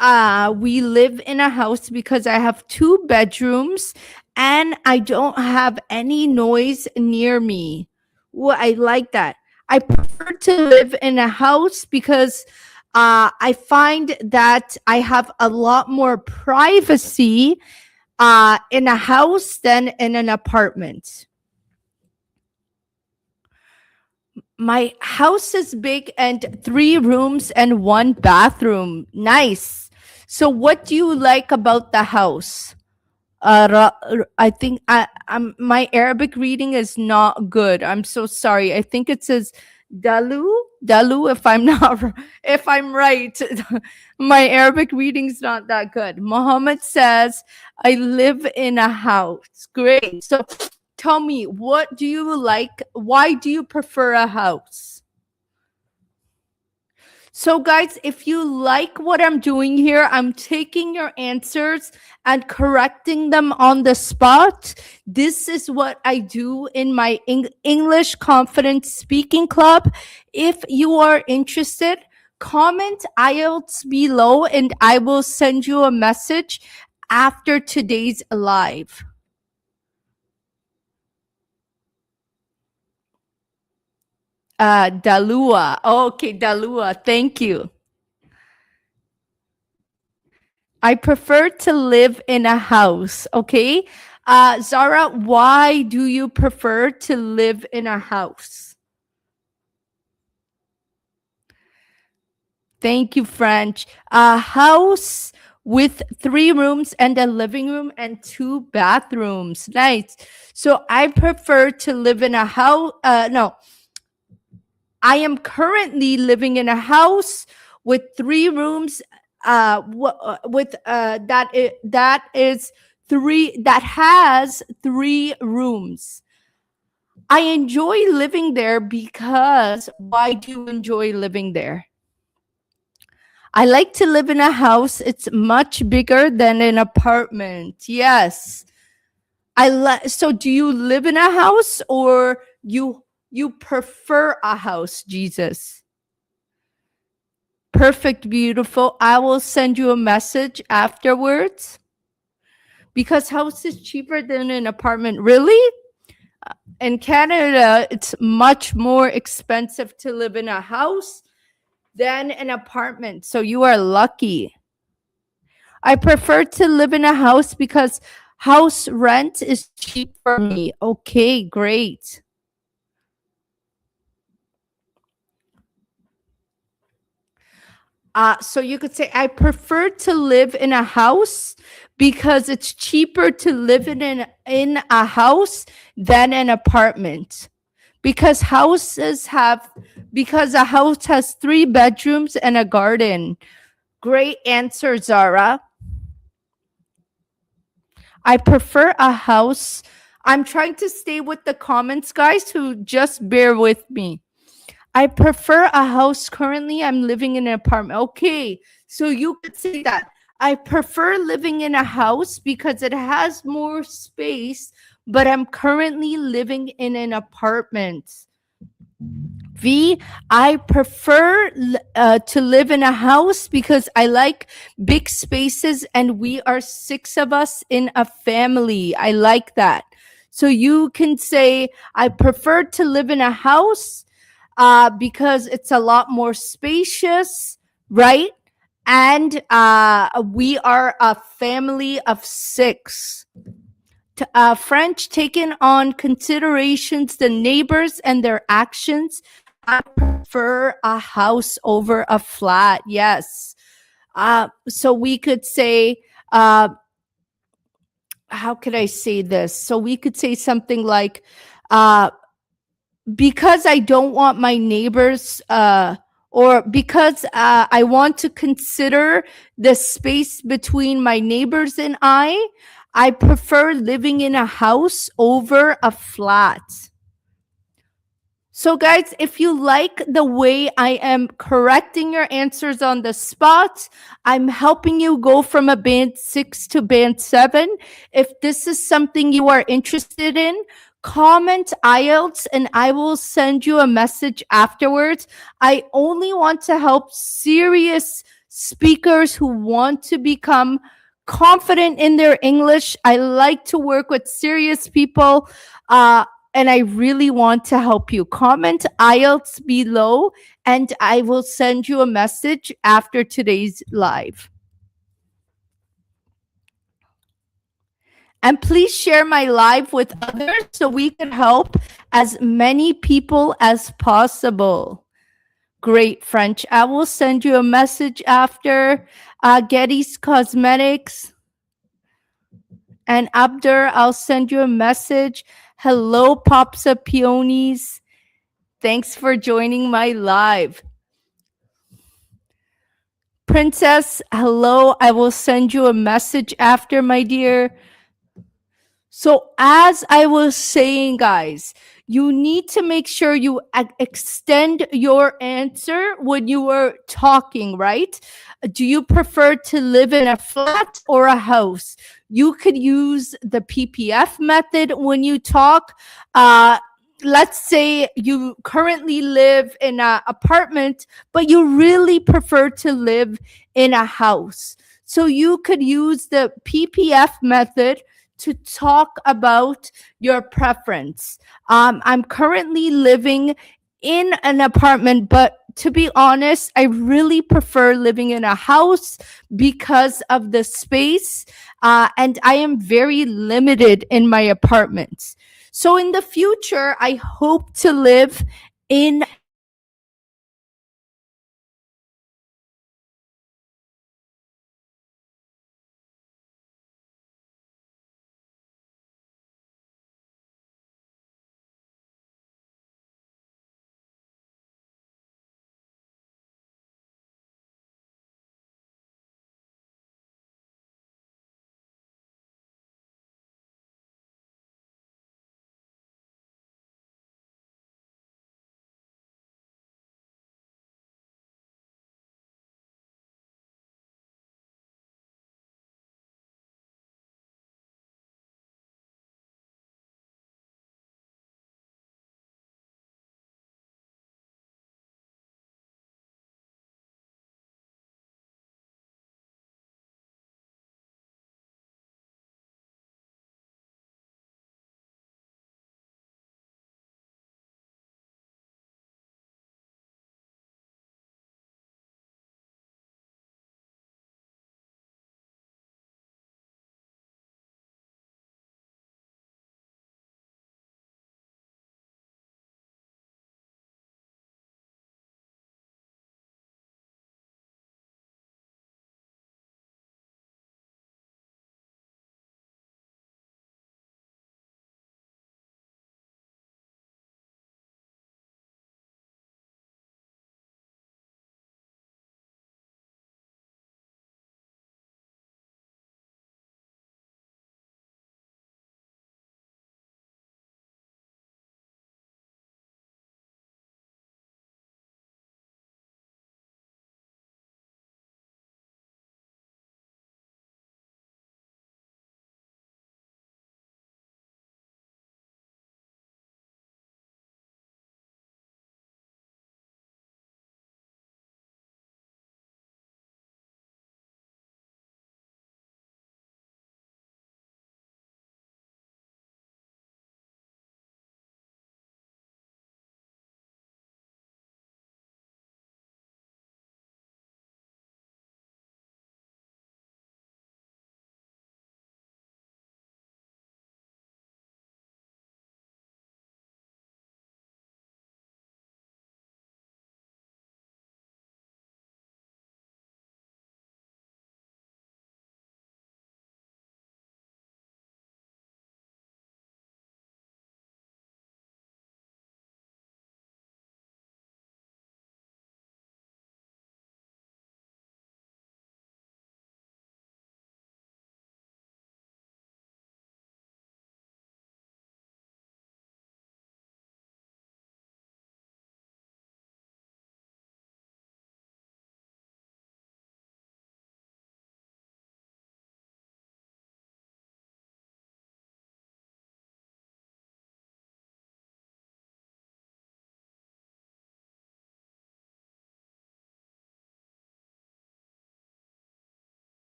we live in a house because I have two bedrooms and I don't have any noise near me. Well, I like that. I prefer to live in a house because I find that I have a lot more privacy in a house than in an apartment. My house is big and three rooms and one bathroom. Nice. So, what do you like about the house? I think my Arabic reading is not good. I'm so sorry. I think it says dalu, dalu. If I'm not, if I'm right, my Arabic reading's not that good. Muhammad says, "I live in a house." Great. So, tell me, what do you like? Why do you prefer a house? So, guys, if you like what I'm doing here, I'm taking your answers and correcting them on the spot. This is what I do in my English Confidence Speaking Club. If you are interested, comment IELTS below and I will send you a message after today's live. Dalua. Okay, Dalua. Thank you. I prefer to live in a house. Okay. Zara, why do you prefer to live in a house? Thank you, French. A house with three rooms and a living room and two bathrooms. Nice. So I prefer to live in a house. No, I am currently living in a house with three rooms. With that is three that has three rooms. I enjoy living there because why do you enjoy living there? I like to live in a house. It's much bigger than an apartment. Yes. So do you live in a house or you prefer a house, Jesus? Perfect, beautiful. I will send you a message afterwards because house is cheaper than an apartment. Really? In Canada, it's much more expensive to live in a house than an apartment. So you are lucky. I prefer to live in a house because house rent is cheap for me. Okay, great. So you could say I prefer to live in a house because it's cheaper to live in a house than an apartment. Because because a house has three bedrooms and a garden. Great answer, Zara. I prefer a house. I'm trying to stay with the comments, guys, who just bear with me. I prefer a house. Currently, I'm living in an apartment. Okay, so you could say that. I prefer living in a house because it has more space, but I'm currently living in an apartment. V, I prefer to live in a house because I like big spaces and we are six of us in a family. I like that. So you can say, I prefer to live in a house because it's a lot more spacious, right? And we are a family of 6. French, taking on considerations the neighbors and their actions, I prefer a house over a flat. Yes. So we could say, how could I say this? So we could say something like, uh, because I don't want my neighbors, or because I want to consider the space between my neighbors and I prefer living in a house over a flat. So, guys, if you like the way I am correcting your answers on the spot, I'm helping you go from a band 6 to band 7. If this is something you are interested in, comment IELTS and I will send you a message afterwards. I only want to help serious speakers who want to become confident in their English. I like to work with serious people. And I really want to help you. Comment IELTS below, and I will send you a message after today's live. And please share my live with others so we can help as many people as possible. Great, French. I will send you a message after. Getty's Cosmetics. And Abdur, I'll send you a message. Hello, Popsa Peonies. Thanks for joining my live. Princess, hello. I will send you a message after, my dear. So, as I was saying, guys, you need to make sure you extend your answer when you were talking, right? Do you prefer to live in a flat or a house? You could use the PPF method when you talk. Let's say you currently live in an apartment, but you really prefer to live in a house. So you could use the PPF method to talk about your preference. I'm currently living in an apartment, but to be honest, I really prefer living in a house because of the space, and I am very limited in my apartments. So in the future, I hope to live in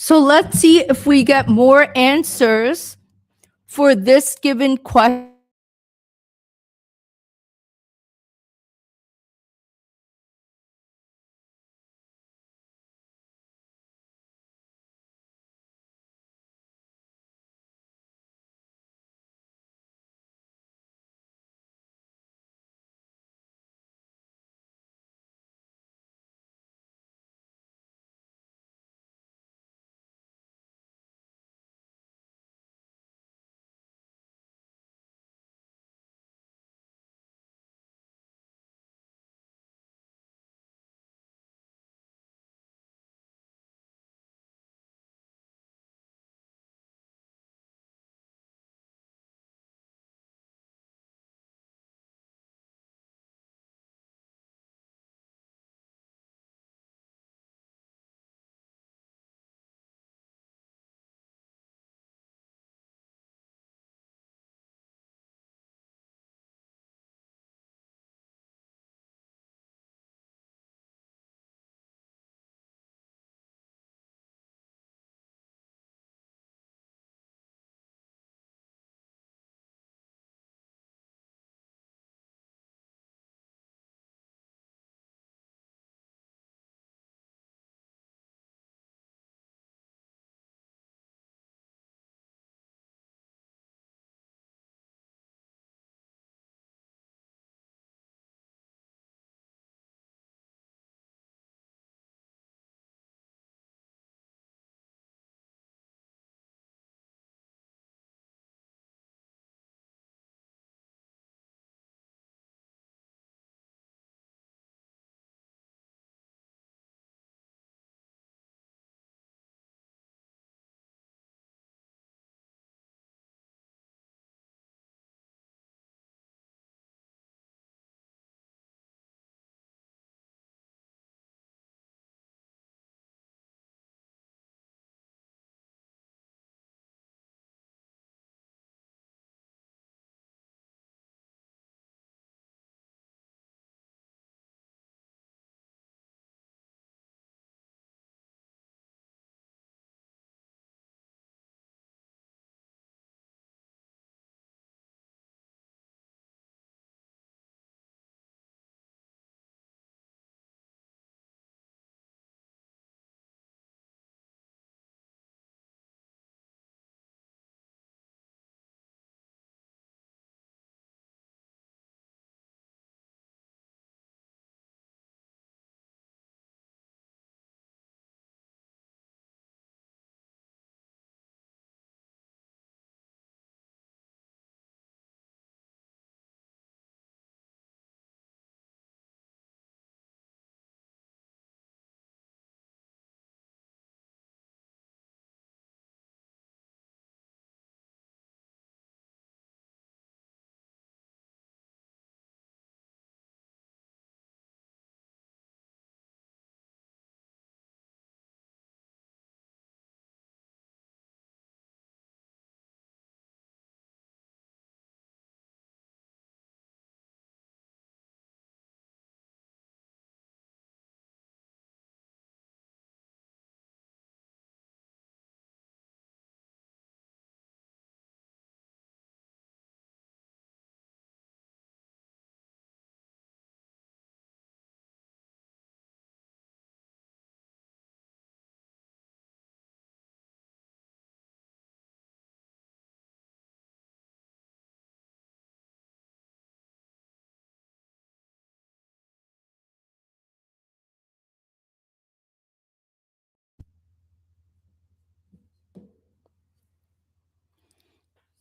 So let's see if we get more answers for this given question.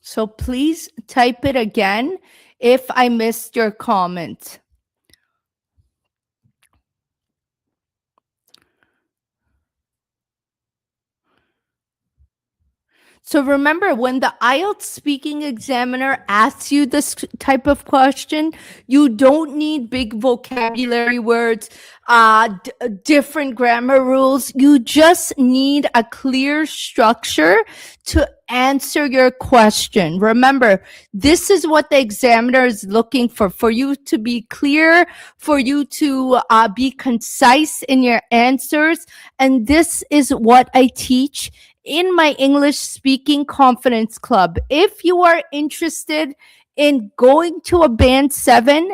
So please type it again if I missed your comment. So remember, when the IELTS speaking examiner asks you this type of question, you don't need big vocabulary words, different grammar rules. You just need a clear structure to answer your question. Remember, this is what the examiner is looking for you to be clear, for you to be concise in your answers. And this is what I teach in my English Speaking Confidence Club. If you are interested in going to a band 7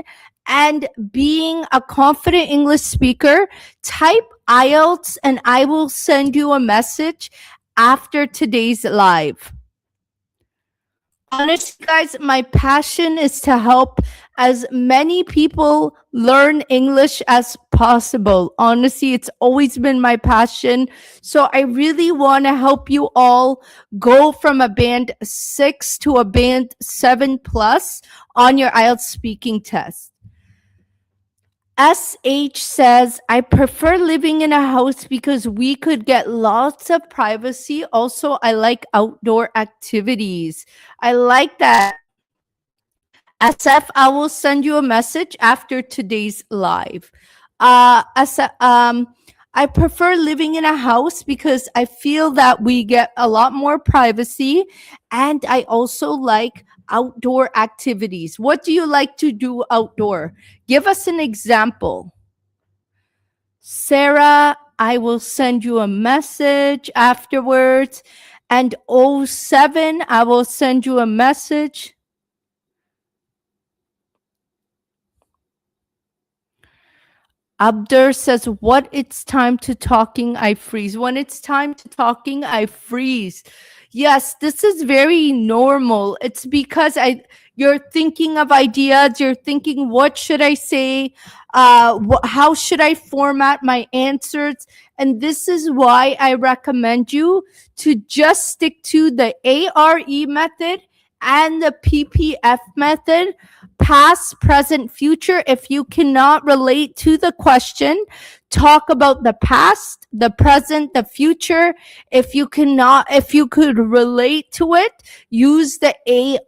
and being a confident English speaker, type IELTS and I will send you a message after today's live. Honestly, guys, my passion is to help as many people learn English as possible. Honestly, it's always been my passion. So I really want to help you all go from a band 6 to a band 7 plus on your IELTS speaking test. SH says, I prefer living in a house because we could get lots of privacy. Also, I like outdoor activities. I like that. SF, I will send you a message after today's live. I prefer living in a house because I feel that we get a lot more privacy, and I also like outdoor activities. What do you like to do outdoor? Give us an example. Sarah, I will send you a message afterwards. And 07, I will send you a message. Abdur says, what it's time to talking, I freeze. When it's time to talking, I freeze. Yes, this is very normal. It's because you're thinking of ideas. You're thinking, what should I say? How should I format my answers? And this is why I recommend you to just stick to the ARE method and the PPF method. Past, present, future. If you cannot relate to the question, talk about the past, the present, the future. If you could relate to it, use the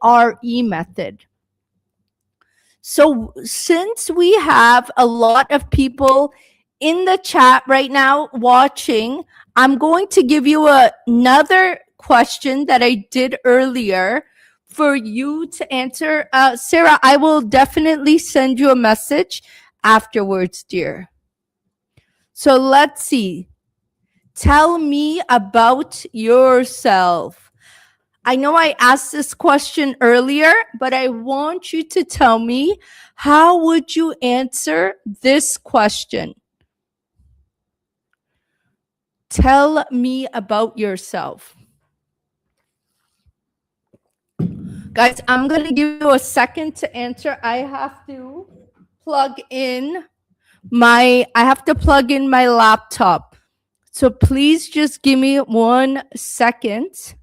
ARE method. So since we have a lot of people in the chat right now watching, I'm going to give you another question that I did earlier for you to answer. Sarah, I will definitely send you a message afterwards, dear. So let's see. Tell me about yourself. I know I asked this question earlier, but I want you to tell me, how would you answer this question? Tell me about yourself. Guys, I'm going to give you a second to answer. I have to plug in my laptop. So please just give me 1 second.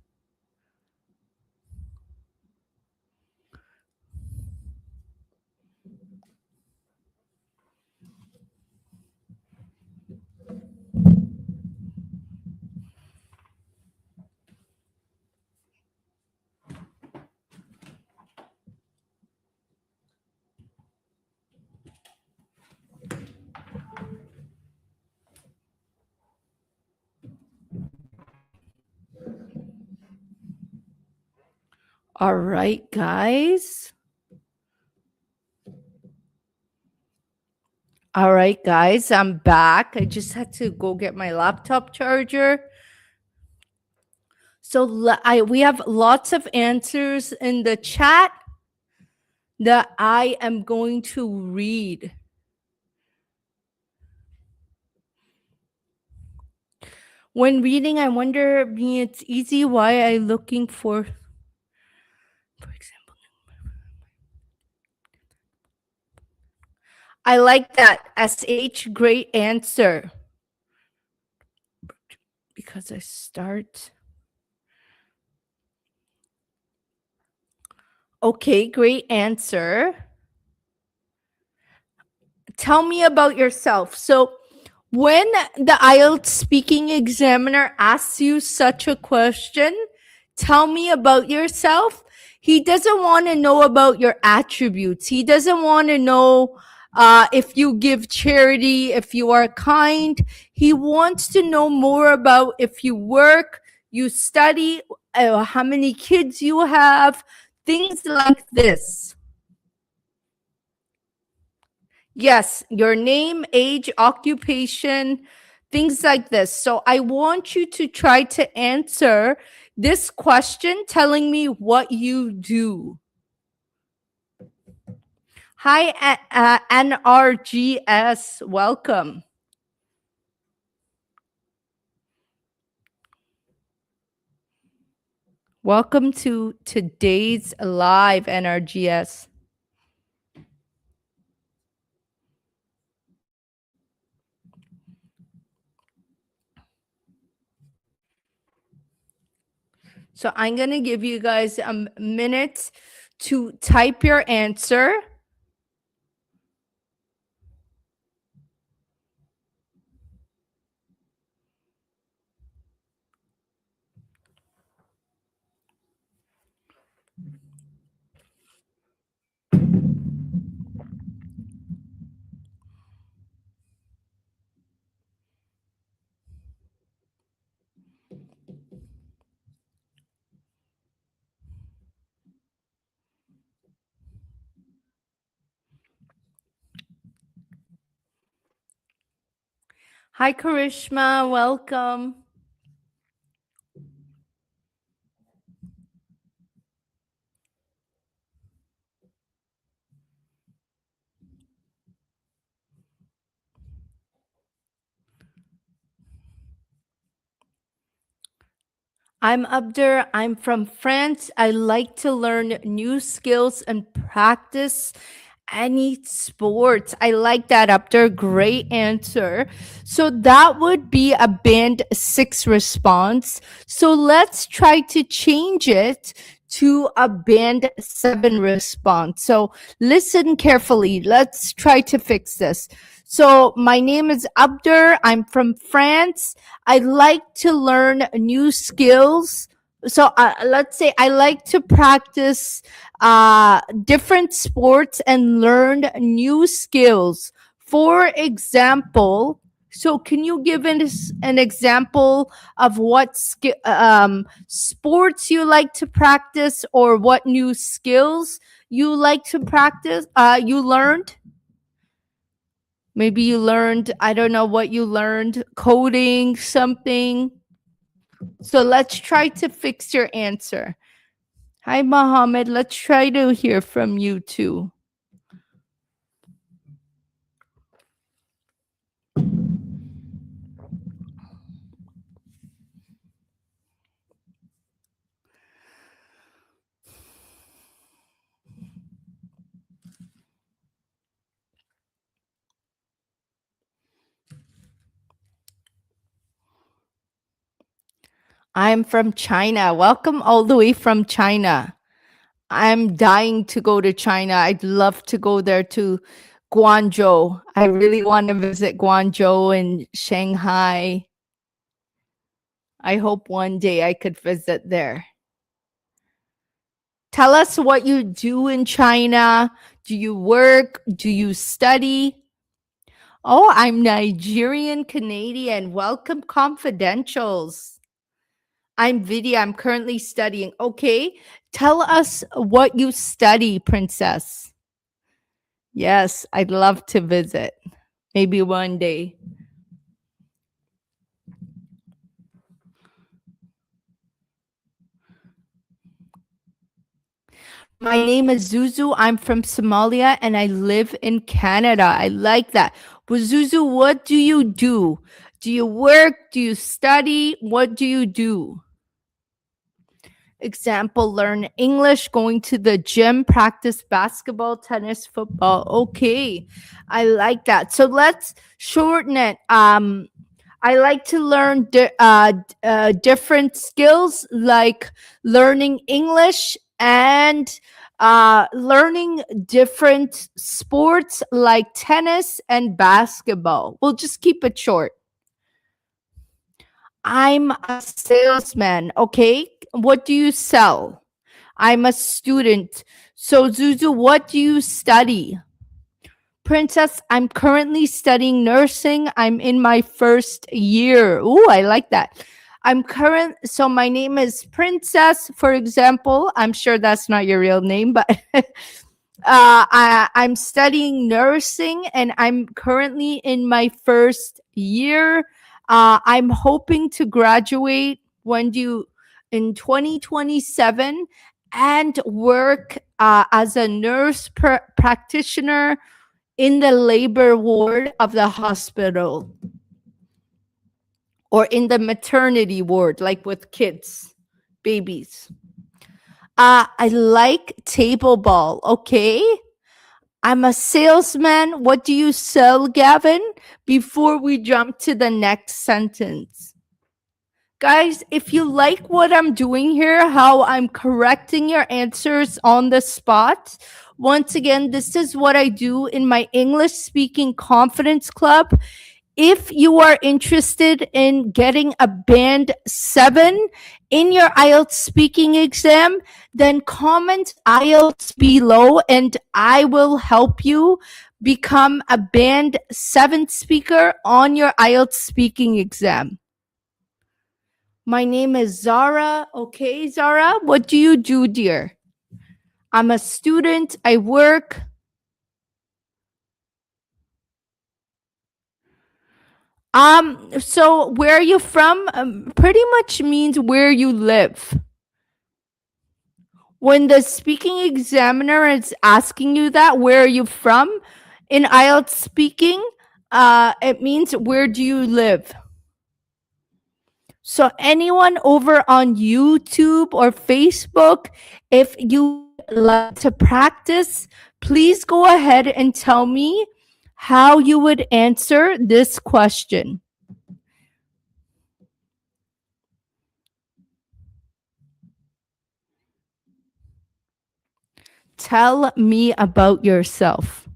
All right, guys. All right, guys, I'm back. I just had to go get my laptop charger. So we have lots of answers in the chat that I am going to read. When reading, I wonder, it's easy, why I looking for example. I like that. SH, great answer. Because I start. Okay, great answer. Tell me about yourself. So when the IELTS speaking examiner asks you such a question, Tell me about yourself. He doesn't want to know about your attributes. He doesn't want to know if you give charity, if you are kind. He wants to know more about if you work, you study, how many kids you have, things like this. Yes, your name, age, occupation, things like this. So I want you to try to answer this question telling me what you do. Hi, NRGS. Welcome. Welcome to today's live NRGS. So I'm going to give you guys a minute to type your answer. Hi, Karishma. Welcome. I'm Abdur. I'm from France. I like to learn new skills and practice any sports. I like that, Abdur. Great answer. So that would be a band six response. So let's try to change it to a band seven response. So listen carefully. Let's try to fix this. So my name is Abdur. I'm from France. I like to learn new skills. So let's say I like to practice different sports and learn new skills. For example, so can you give us an example of what sports you like to practice or what new skills you like to practice? You learned? Maybe you learned, I don't know what you learned, coding, something. So let's try to fix your answer. Hi, Mohammed. Let's try to hear from you too. I'm from China. Welcome all the way from China. I'm dying to go to China. I'd love to go there to Guangzhou. I really want to visit Guangzhou and Shanghai. I hope one day I could visit there. Tell us what you do in China. Do you work? Do you study? Oh, I'm Nigerian Canadian. Welcome, confidentials. I'm Vidya. I'm currently studying. Okay. Tell us what you study, Princess. Yes, I'd love to visit. Maybe one day. My name is Zuzu. I'm from Somalia and I live in Canada. I like that. But Zuzu, what do you do? Do you work? Do you study? What do you do? Example, learn English, going to the gym, practice basketball, tennis, football. Okay. I like that. So let's shorten it. I like to learn different skills like learning English and learning different sports like tennis and basketball. We'll just keep it short. I'm a salesman. Okay. What do you sell? I'm a student. So, Zuzu, what do you study? Princess, I'm currently studying nursing. I'm in my first year. Ooh, I like that. So my name is Princess, for example. I'm sure that's not your real name, but I'm studying nursing and I'm currently in my first year. I'm hoping to graduate in 2027 and work as a nurse practitioner in the labor ward of the hospital or in the maternity ward, like with kids, babies. I like table ball. Okay. I'm a salesman. What do you sell, Gavin? Before we jump to the next sentence. Guys, if you like what I'm doing here, how I'm correcting your answers on the spot, once again, this is what I do in my English speaking confidence club. If you are interested in getting a band 7 in your IELTS speaking exam, then comment IELTS below and I will help you become a band 7 speaker on your IELTS speaking exam. My name is Zara. Okay, Zara, what do you do, dear? I'm a student. I work. So where are you from? Pretty much means where you live. When the speaking examiner is asking you that, where are you from? In IELTS speaking, it means where do you live? So anyone over on YouTube or Facebook, if you like to practice, please go ahead and tell me how you would answer this question. Tell me about yourself.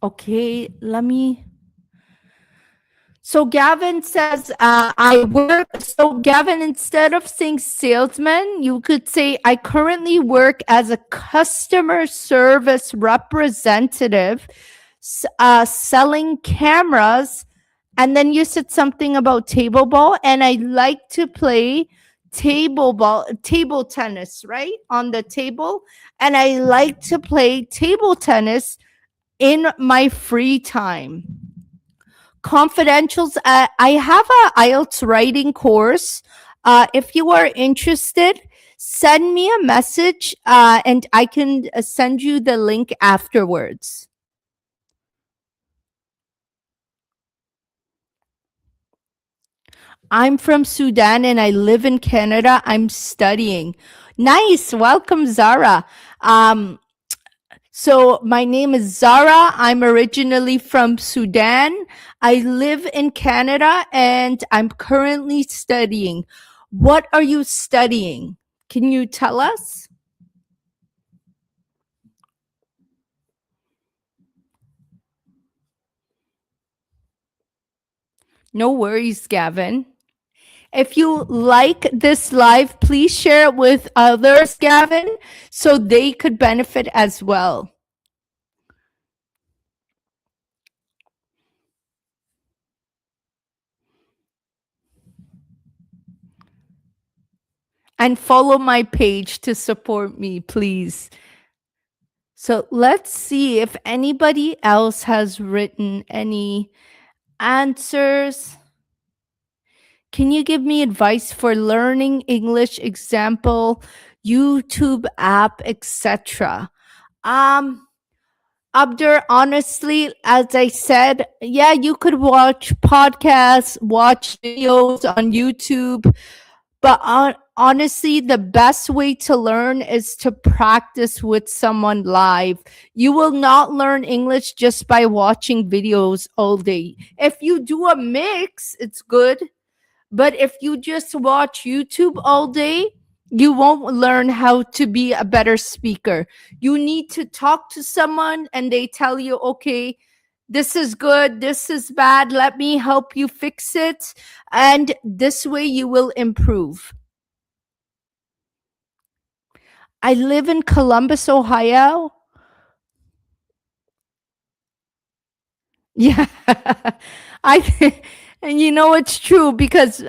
Okay, let me. So Gavin says, I work. So Gavin, instead of saying salesman, you could say, I currently work as a customer service representative, selling cameras. And then you said something about table ball, and I like to play table tennis, right? On the table. And I like to play table tennis in my free time. Confidentials, I have a IELTS writing course. If you are interested, send me a message and I can send you the link afterwards. I'm from Sudan and I live in Canada. I'm studying. Nice. Welcome, Zara. So my name is Zara. I'm originally from Sudan. I live in Canada and I'm currently studying. What are you studying? Can you tell us? No worries, Gavin. If you like this live, please share it with others, Gavin, so they could benefit as well. And follow my page to support me, please. So let's see if anybody else has written any answers. Can you give me advice for learning English? Example, YouTube app, etc. Abdur, honestly, as I said, yeah, you could watch podcasts, watch videos on YouTube, but honestly, the best way to learn is to practice with someone live. You will not learn English just by watching videos all day. If you do a mix, it's good. But if you just watch YouTube all day, you won't learn how to be a better speaker. You need to talk to someone and they tell you, okay, This is good, this is bad, let me help you fix it. And this way you will improve. I live in Columbus, Ohio. Yeah. And you know it's true because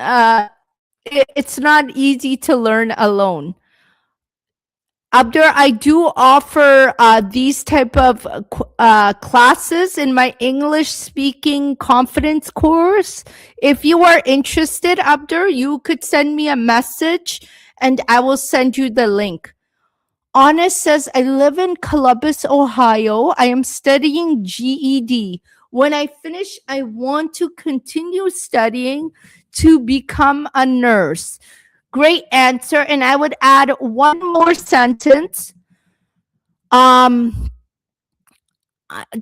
it's not easy to learn alone. Abdur, I do offer these type of classes in my English speaking confidence course. If you are interested, Abdur, you could send me a message and I will send you the link. Honest says, I live in Columbus, Ohio. I am studying GED. When I finish, I want to continue studying to become a nurse. Great answer. And I would add one more sentence. Um,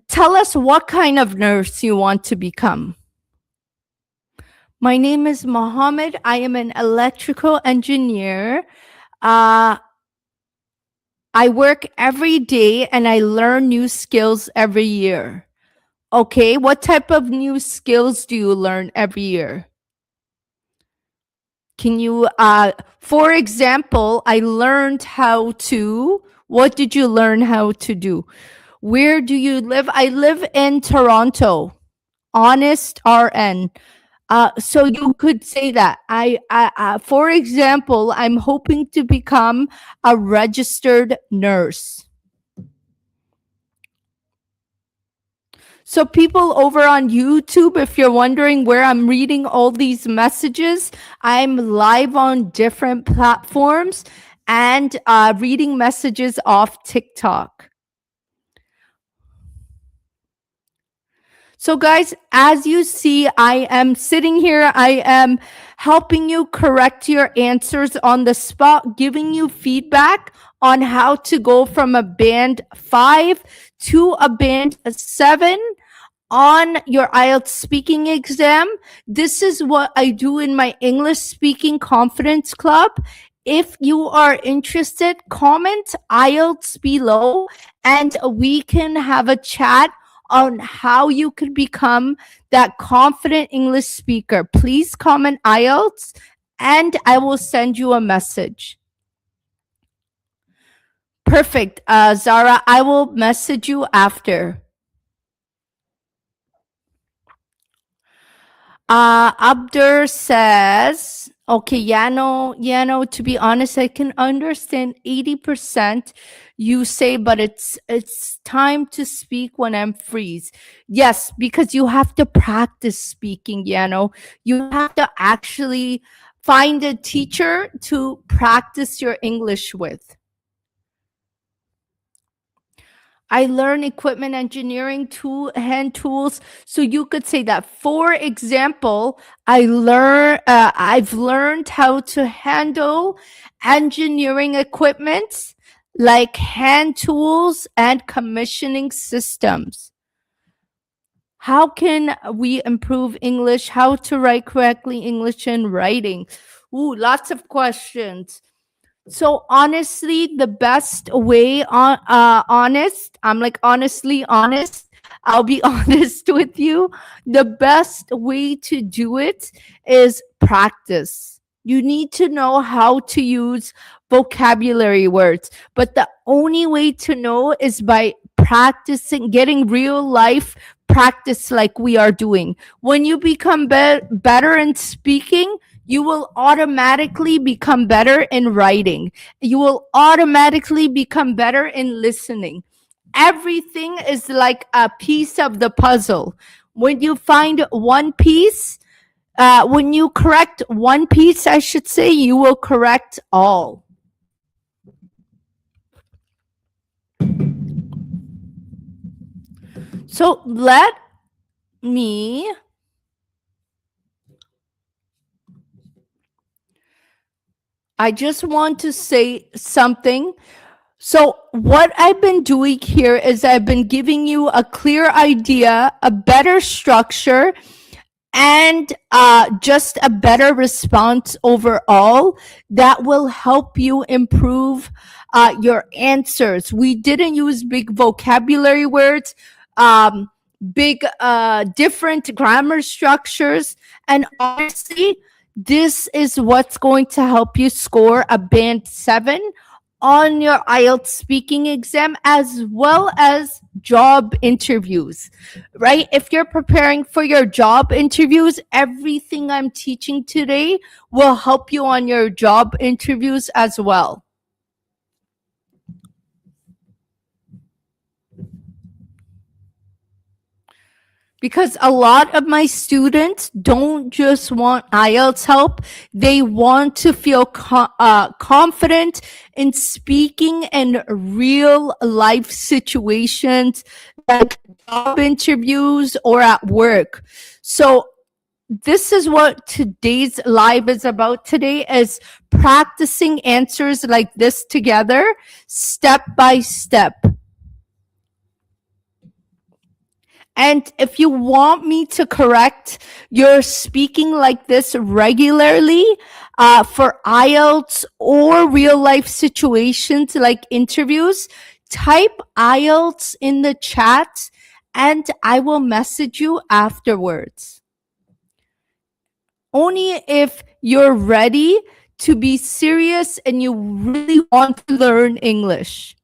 Tell us what kind of nurse you want to become. My name is Mohammed. I am an electrical engineer. I work every day and I learn new skills every year. Okay, what type of new skills do you learn every year? Can you, for example, I learned how to, what did you learn how to do? Where do you live? I live in Toronto. Honest RN. So you could say that for example, I'm hoping to become a registered nurse. So people over on YouTube, if you're wondering where I'm reading all these messages, I'm live on different platforms and reading messages off TikTok. So guys, as you see, I am sitting here. I am helping you correct your answers on the spot, giving you feedback on how to go from a band 5 to a band 7 on your IELTS speaking exam. This is what I do in my English speaking confidence club. If you are interested, comment IELTS below and we can have a chat on how you could become that confident English speaker. Please comment IELTS and I will send you a message. Perfect. Zara, I will message you after. Abdur says, okay, Yano, to be honest, I can understand 80% you say, but it's time to speak when I'm freeze. Yes, because you have to practice speaking, Yano. You have to actually find a teacher to practice your English with. I learn equipment engineering, hand tools. So you could say that. For example, I've learned how to handle engineering equipment like hand tools and commissioning systems. How can we improve English? How to write correctly English in writing? Ooh, lots of questions. So honestly, the best way on honest, I'm like honestly honest. I'll be honest with you. The best way to do it is practice. You need to know how to use vocabulary words, but the only way to know is by practicing, getting real life practice like we are doing. When you become better in speaking, you will automatically become better in writing. You will automatically become better in listening. Everything is like a piece of the puzzle. When you find one piece, when you correct one piece, I should say, you will correct all. So let me I just want to say something. So what I've been doing here is I've been giving you a clear idea, a better structure, and just a better response overall that will help you improve your answers. We didn't use big vocabulary words. big different grammar structures. And honestly, this is what's going to help you score a band 7 on your IELTS speaking exam, as well as job interviews, right? If you're preparing for your job interviews, everything I'm teaching today will help you on your job interviews as well. Because a lot of my students don't just want IELTS help, they want to feel confident in speaking in real life situations like job interviews or at work. So this is what today's live is about. Today is practicing answers like this together, step by step. And if you want me to correct your speaking like this regularly for IELTS or real life situations like interviews, type IELTS in the chat and I will message you afterwards. Only if you're ready to be serious and you really want to learn English.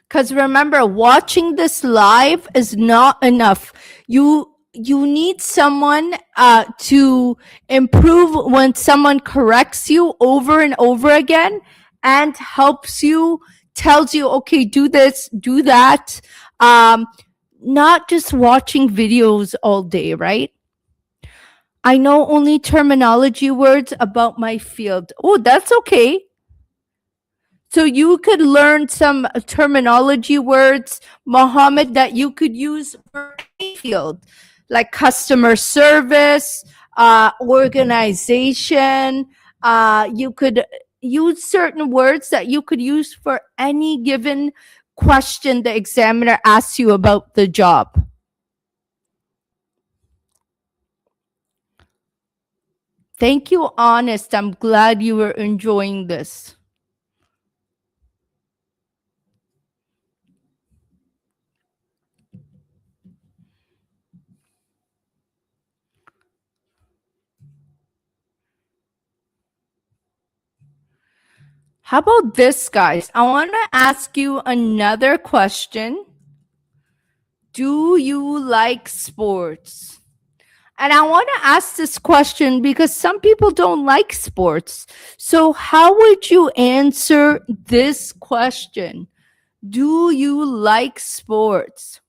Because remember, watching this live is not enough. You need someone to improve when someone corrects you over and over again and helps you, tells you, okay, do this, do that. Not just watching videos all day, right? I know only terminology words about my field. Oh, that's okay. So you could learn some terminology words, Mohammed, that you could use for any field, like customer service, organization. You could use certain words that you could use for any given question the examiner asks you about the job. Thank you, Honest. I'm glad you were enjoying this. How about this, guys? I want to ask you another question. Do you like sports? And I want to ask this question because some people don't like sports. So, how would you answer this question? Do you like sports?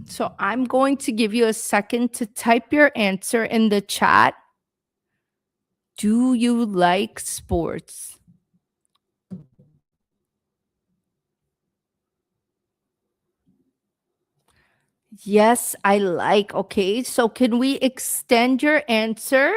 So, I'm going to give you a second to type your answer in the chat. Do you like sports? Yes, I like. Okay, so can we extend your answer?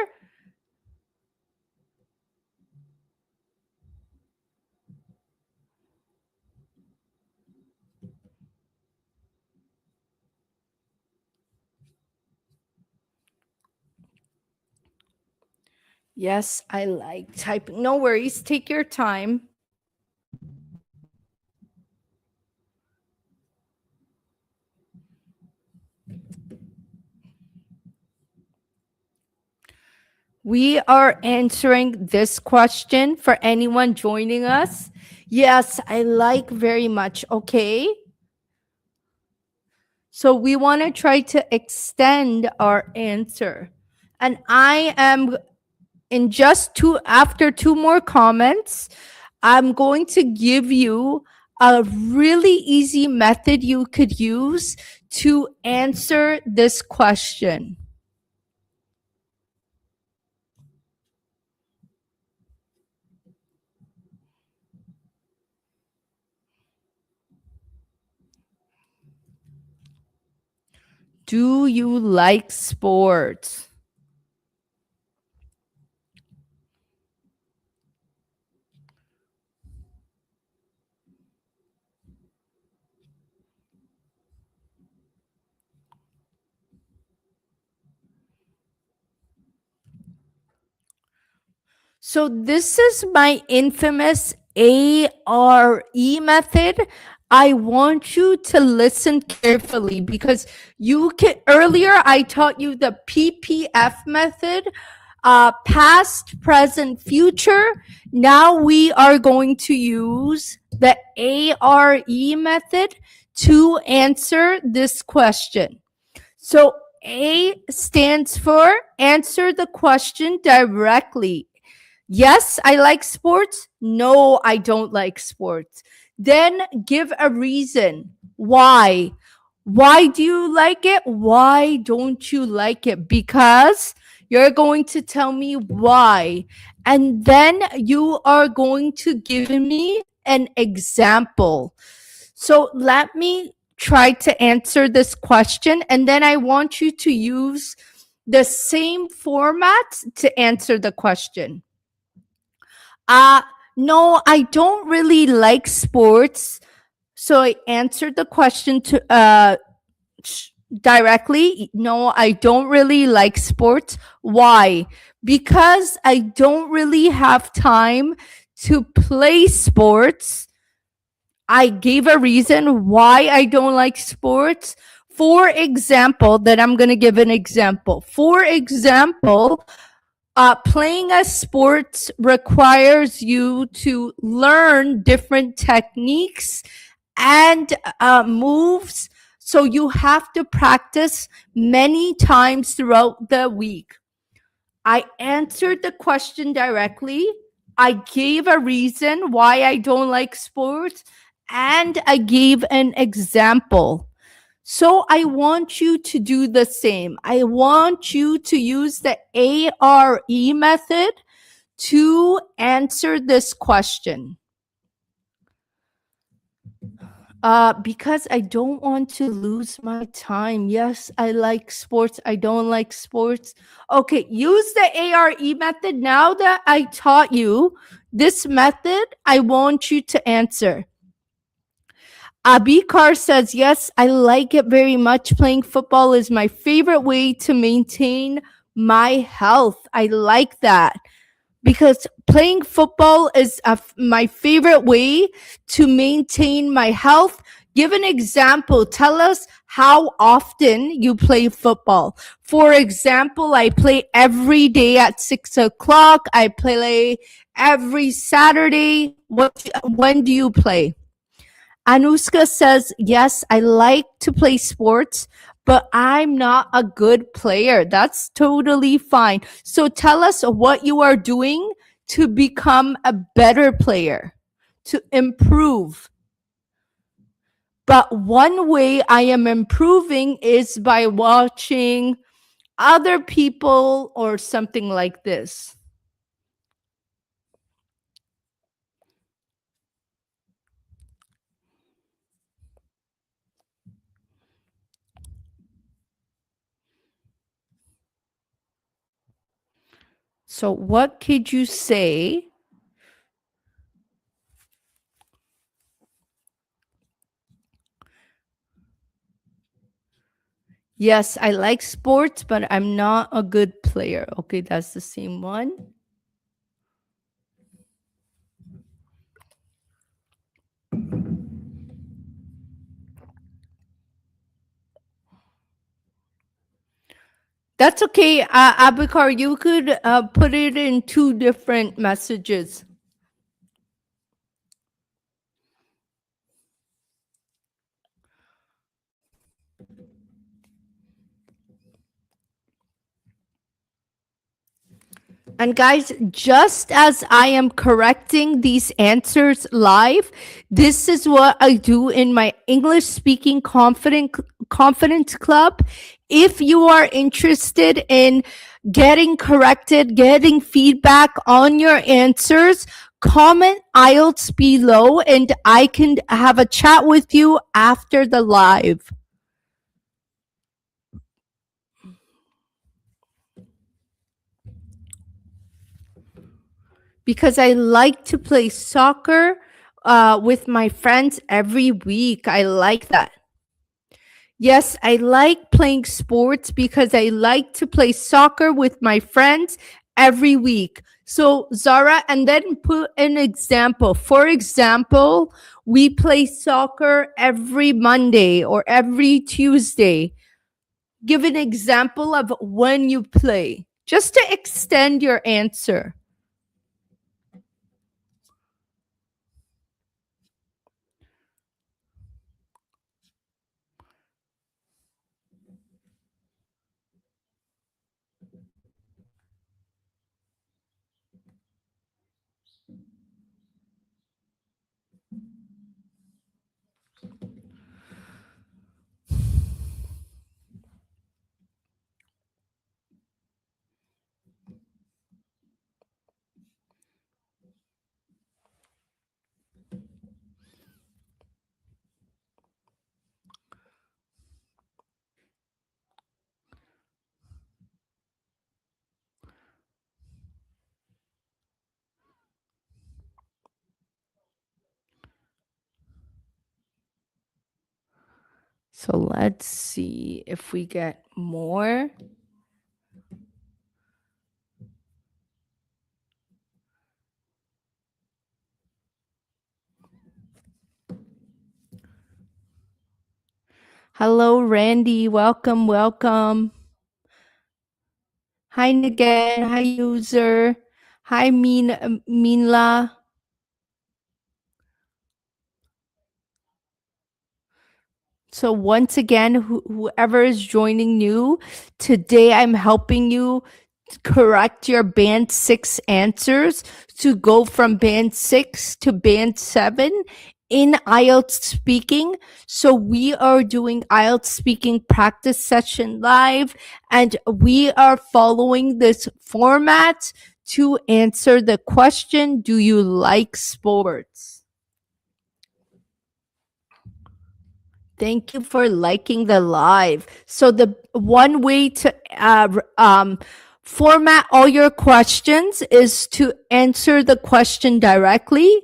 Yes, I like typing. No worries, take your time. We are answering this question for anyone joining us. Yes, I like very much. Okay. So we want to try to extend our answer. And I am in just after two more comments, I'm going to give you a really easy method you could use to answer this question. Do you like sports? So this is my infamous ARE method. I want you to listen carefully because you can earlier I taught you the PPF method, past, present, future. Now we are going to use the ARE method to answer this question. So A stands for answer the question directly. Yes, I like sports. No, I don't like sports. Then give a reason. Why? Why do you like it? Why don't you like it? Because you're going to tell me why. And then you are going to give me an example. So let me try to answer this question. And then I want you to use the same format to answer the question. Uh, no, I don't really like sports. So I answered the question to directly. No, I don't really like sports. Why? Because I don't really have time to play sports. I gave a reason why I don't like sports. For example, that I'm going to give an example. For example, playing a sport requires you to learn different techniques and moves. So you have to practice many times throughout the week. I answered the question directly. I gave a reason why I don't like sports, and I gave an example. So I want you to do the same. I want you to use the ARE method to answer this question. Because I don't want to lose my time. Yes, I like sports. I don't like sports. Okay, use the ARE method. Now that I taught you this method, I want you to answer. Abikar says, yes, I like it very much. Playing football is my favorite way to maintain my health. I like that because playing football is my favorite way to maintain my health. Give an example. Tell us how often you play football. For example, I play every day at 6 o'clock. I play every Saturday. When do you play? Anuska says, yes, I like to play sports, but I'm not a good player. That's totally fine. So tell us what you are doing to become a better player, to improve. But one way I am improving is by watching other people or something like this. So, what could you say? Yes, I like sports, but I'm not a good player. Okay, that's the same one. That's okay. Abikar, you could put it in two different messages. And guys, just as I am correcting these answers live, this is what I do in my English speaking confidence club. If you are interested in getting corrected, getting feedback on your answers, comment IELTS below and I can have a chat with you after the live. Because I like to play soccer with my friends every week. I like that. Yes, I like playing sports because I like to play soccer with my friends every week. So, Zara, and then put an example. For example, we play soccer every Monday or every Tuesday. Give an example of when you play, just to extend your answer. So let's see if we get more. Hello, Randy. Welcome, welcome. Hi, Nagan. Hi, user. Hi, Minla. So once again, whoever is joining new, today I'm helping you correct your band 6 answers to go from band 6 to band 7 in IELTS speaking. So we are doing IELTS speaking practice session live, and we are following this format to answer the question, do you like sports? Thank you for liking the live. So the one way to format all your questions is to answer the question directly,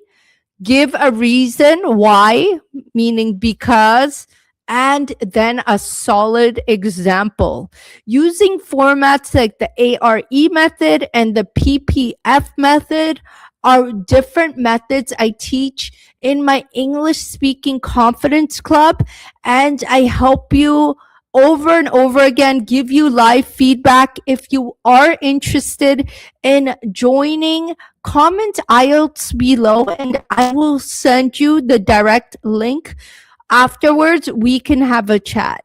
give a reason why, meaning because, and then a solid example. Using formats like the ARE method and the PPF method are different methods I teach in my English speaking confidence club, and I help you over and over again, give you live feedback. If you are interested in joining, comment IELTS below and I will send you the direct link. Afterwards, we can have a chat.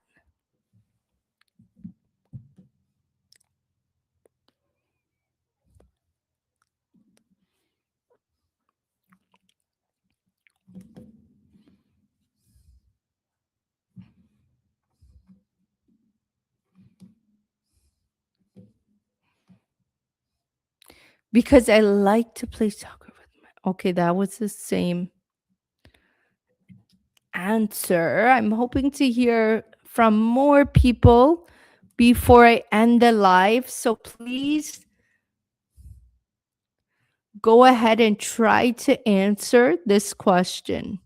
Because I like to play soccer with my. Okay, that was the same answer. I'm hoping to hear from more people before I end the live. So please go ahead and try to answer this question.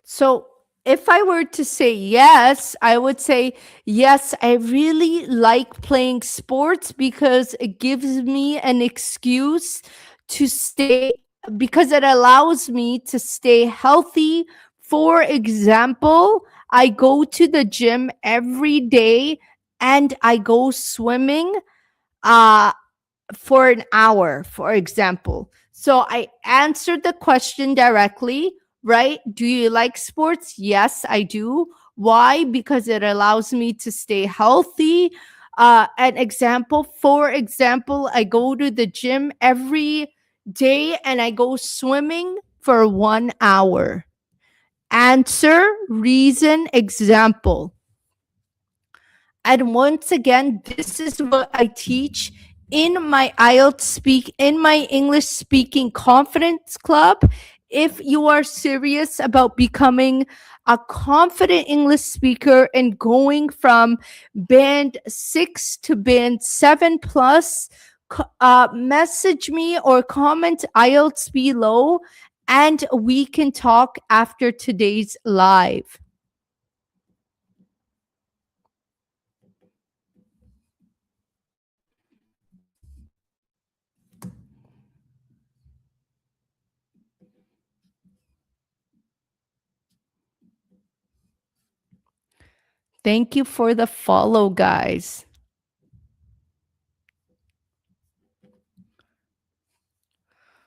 So if I were to say yes, I would say, yes, I really like playing sports because it gives me an excuse to stay, because it allows me to stay healthy. For example, I go to the gym every day and I go swimming. For an hour, for example. So I answered the question directly, right? Do you like sports? Yes, I do. Why? Because it allows me to stay healthy. An example, for example, I go to the gym every day and I go swimming for 1 hour. Answer, reason, example. And once again, this is what I teach in my IELTS in my English speaking confidence club If you are serious about becoming a confident English speaker and going from band 6 to band 7 plus, message me or comment IELTS below and we can talk after today's live. Thank you for the follow, guys.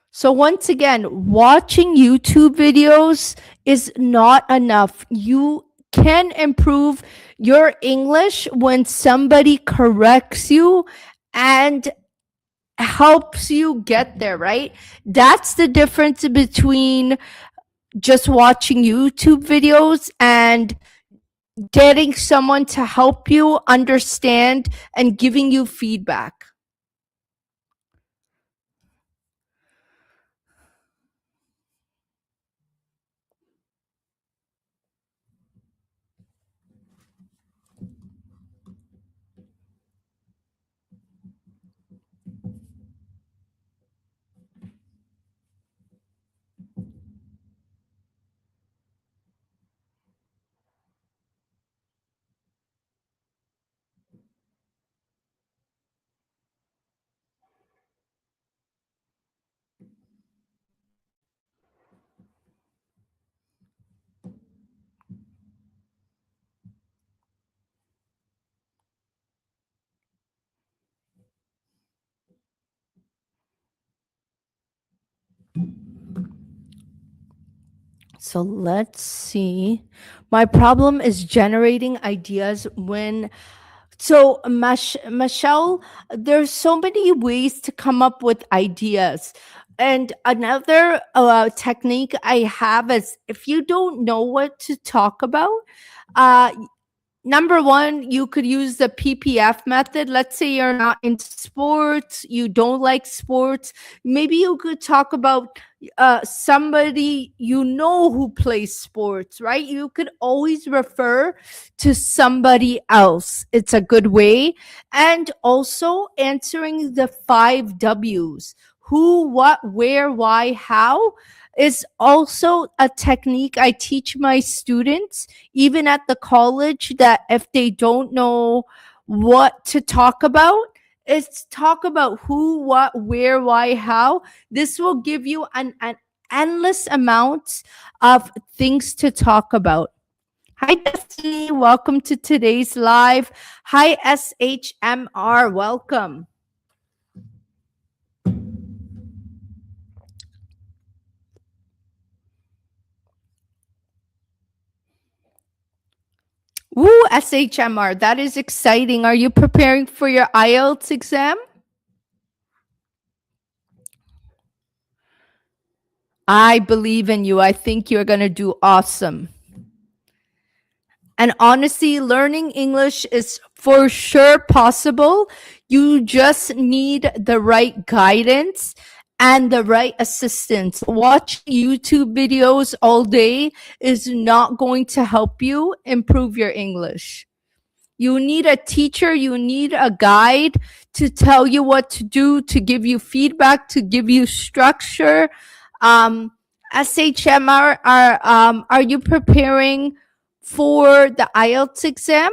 So, once again, watching YouTube videos is not enough. You can improve your English when somebody corrects you and helps you get there, right? That's the difference between just watching YouTube videos and getting someone to help you understand and giving you feedback. So let's see. My problem is generating ideas when. So, Michelle, there's so many ways to come up with ideas. And another technique I have is if you don't know what to talk about, uh, number one, you could use the PPF method. Let's say you're not into sports, you don't like sports. Maybe you could talk about somebody you know who plays sports, right? You could always refer to somebody else. It's a good way. And also answering the 5 W's: who, what, where, why, how is also a technique I teach my students even at the college, that if they don't know what to talk about, it's talk about who, what, where, why, how. This will give you an endless amount of things to talk about. Hi, Destiny. Welcome to today's live. Hi, SHMR. Welcome. Woo, SHMR. That is exciting. Are you preparing for your IELTS exam? I believe in you. I think you're going to do awesome. And honestly, learning English is for sure possible. You just need the right guidance and the right assistance. Watching YouTube videos all day is not going to help you improve your English. You need a teacher, you need a guide to tell you what to do, to give you feedback, to give you structure. Um, SHMR, are you preparing for the IELTS exam?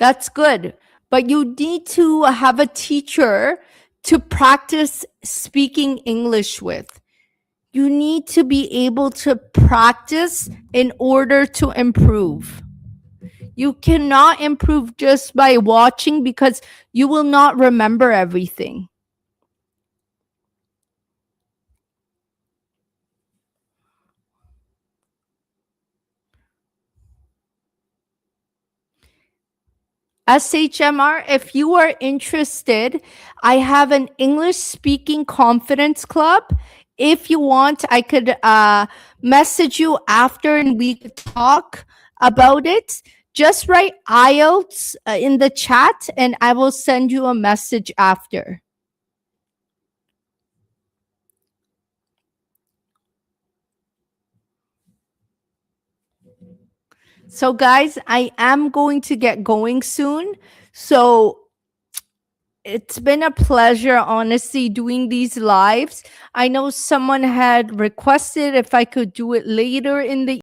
That's good. But you need to have a teacher to practice speaking English with. You need to be able to practice in order to improve. You cannot improve just by watching because you will not remember everything. SHMR, if you are interested, I have an English speaking confidence club. If you want, I could message you after and we could talk about it. Just write IELTS in the chat and I will send you a message after. So, guys, I am going to get going soon. So, it's been a pleasure, honestly, doing these lives. I know someone had requested if I could do it later in the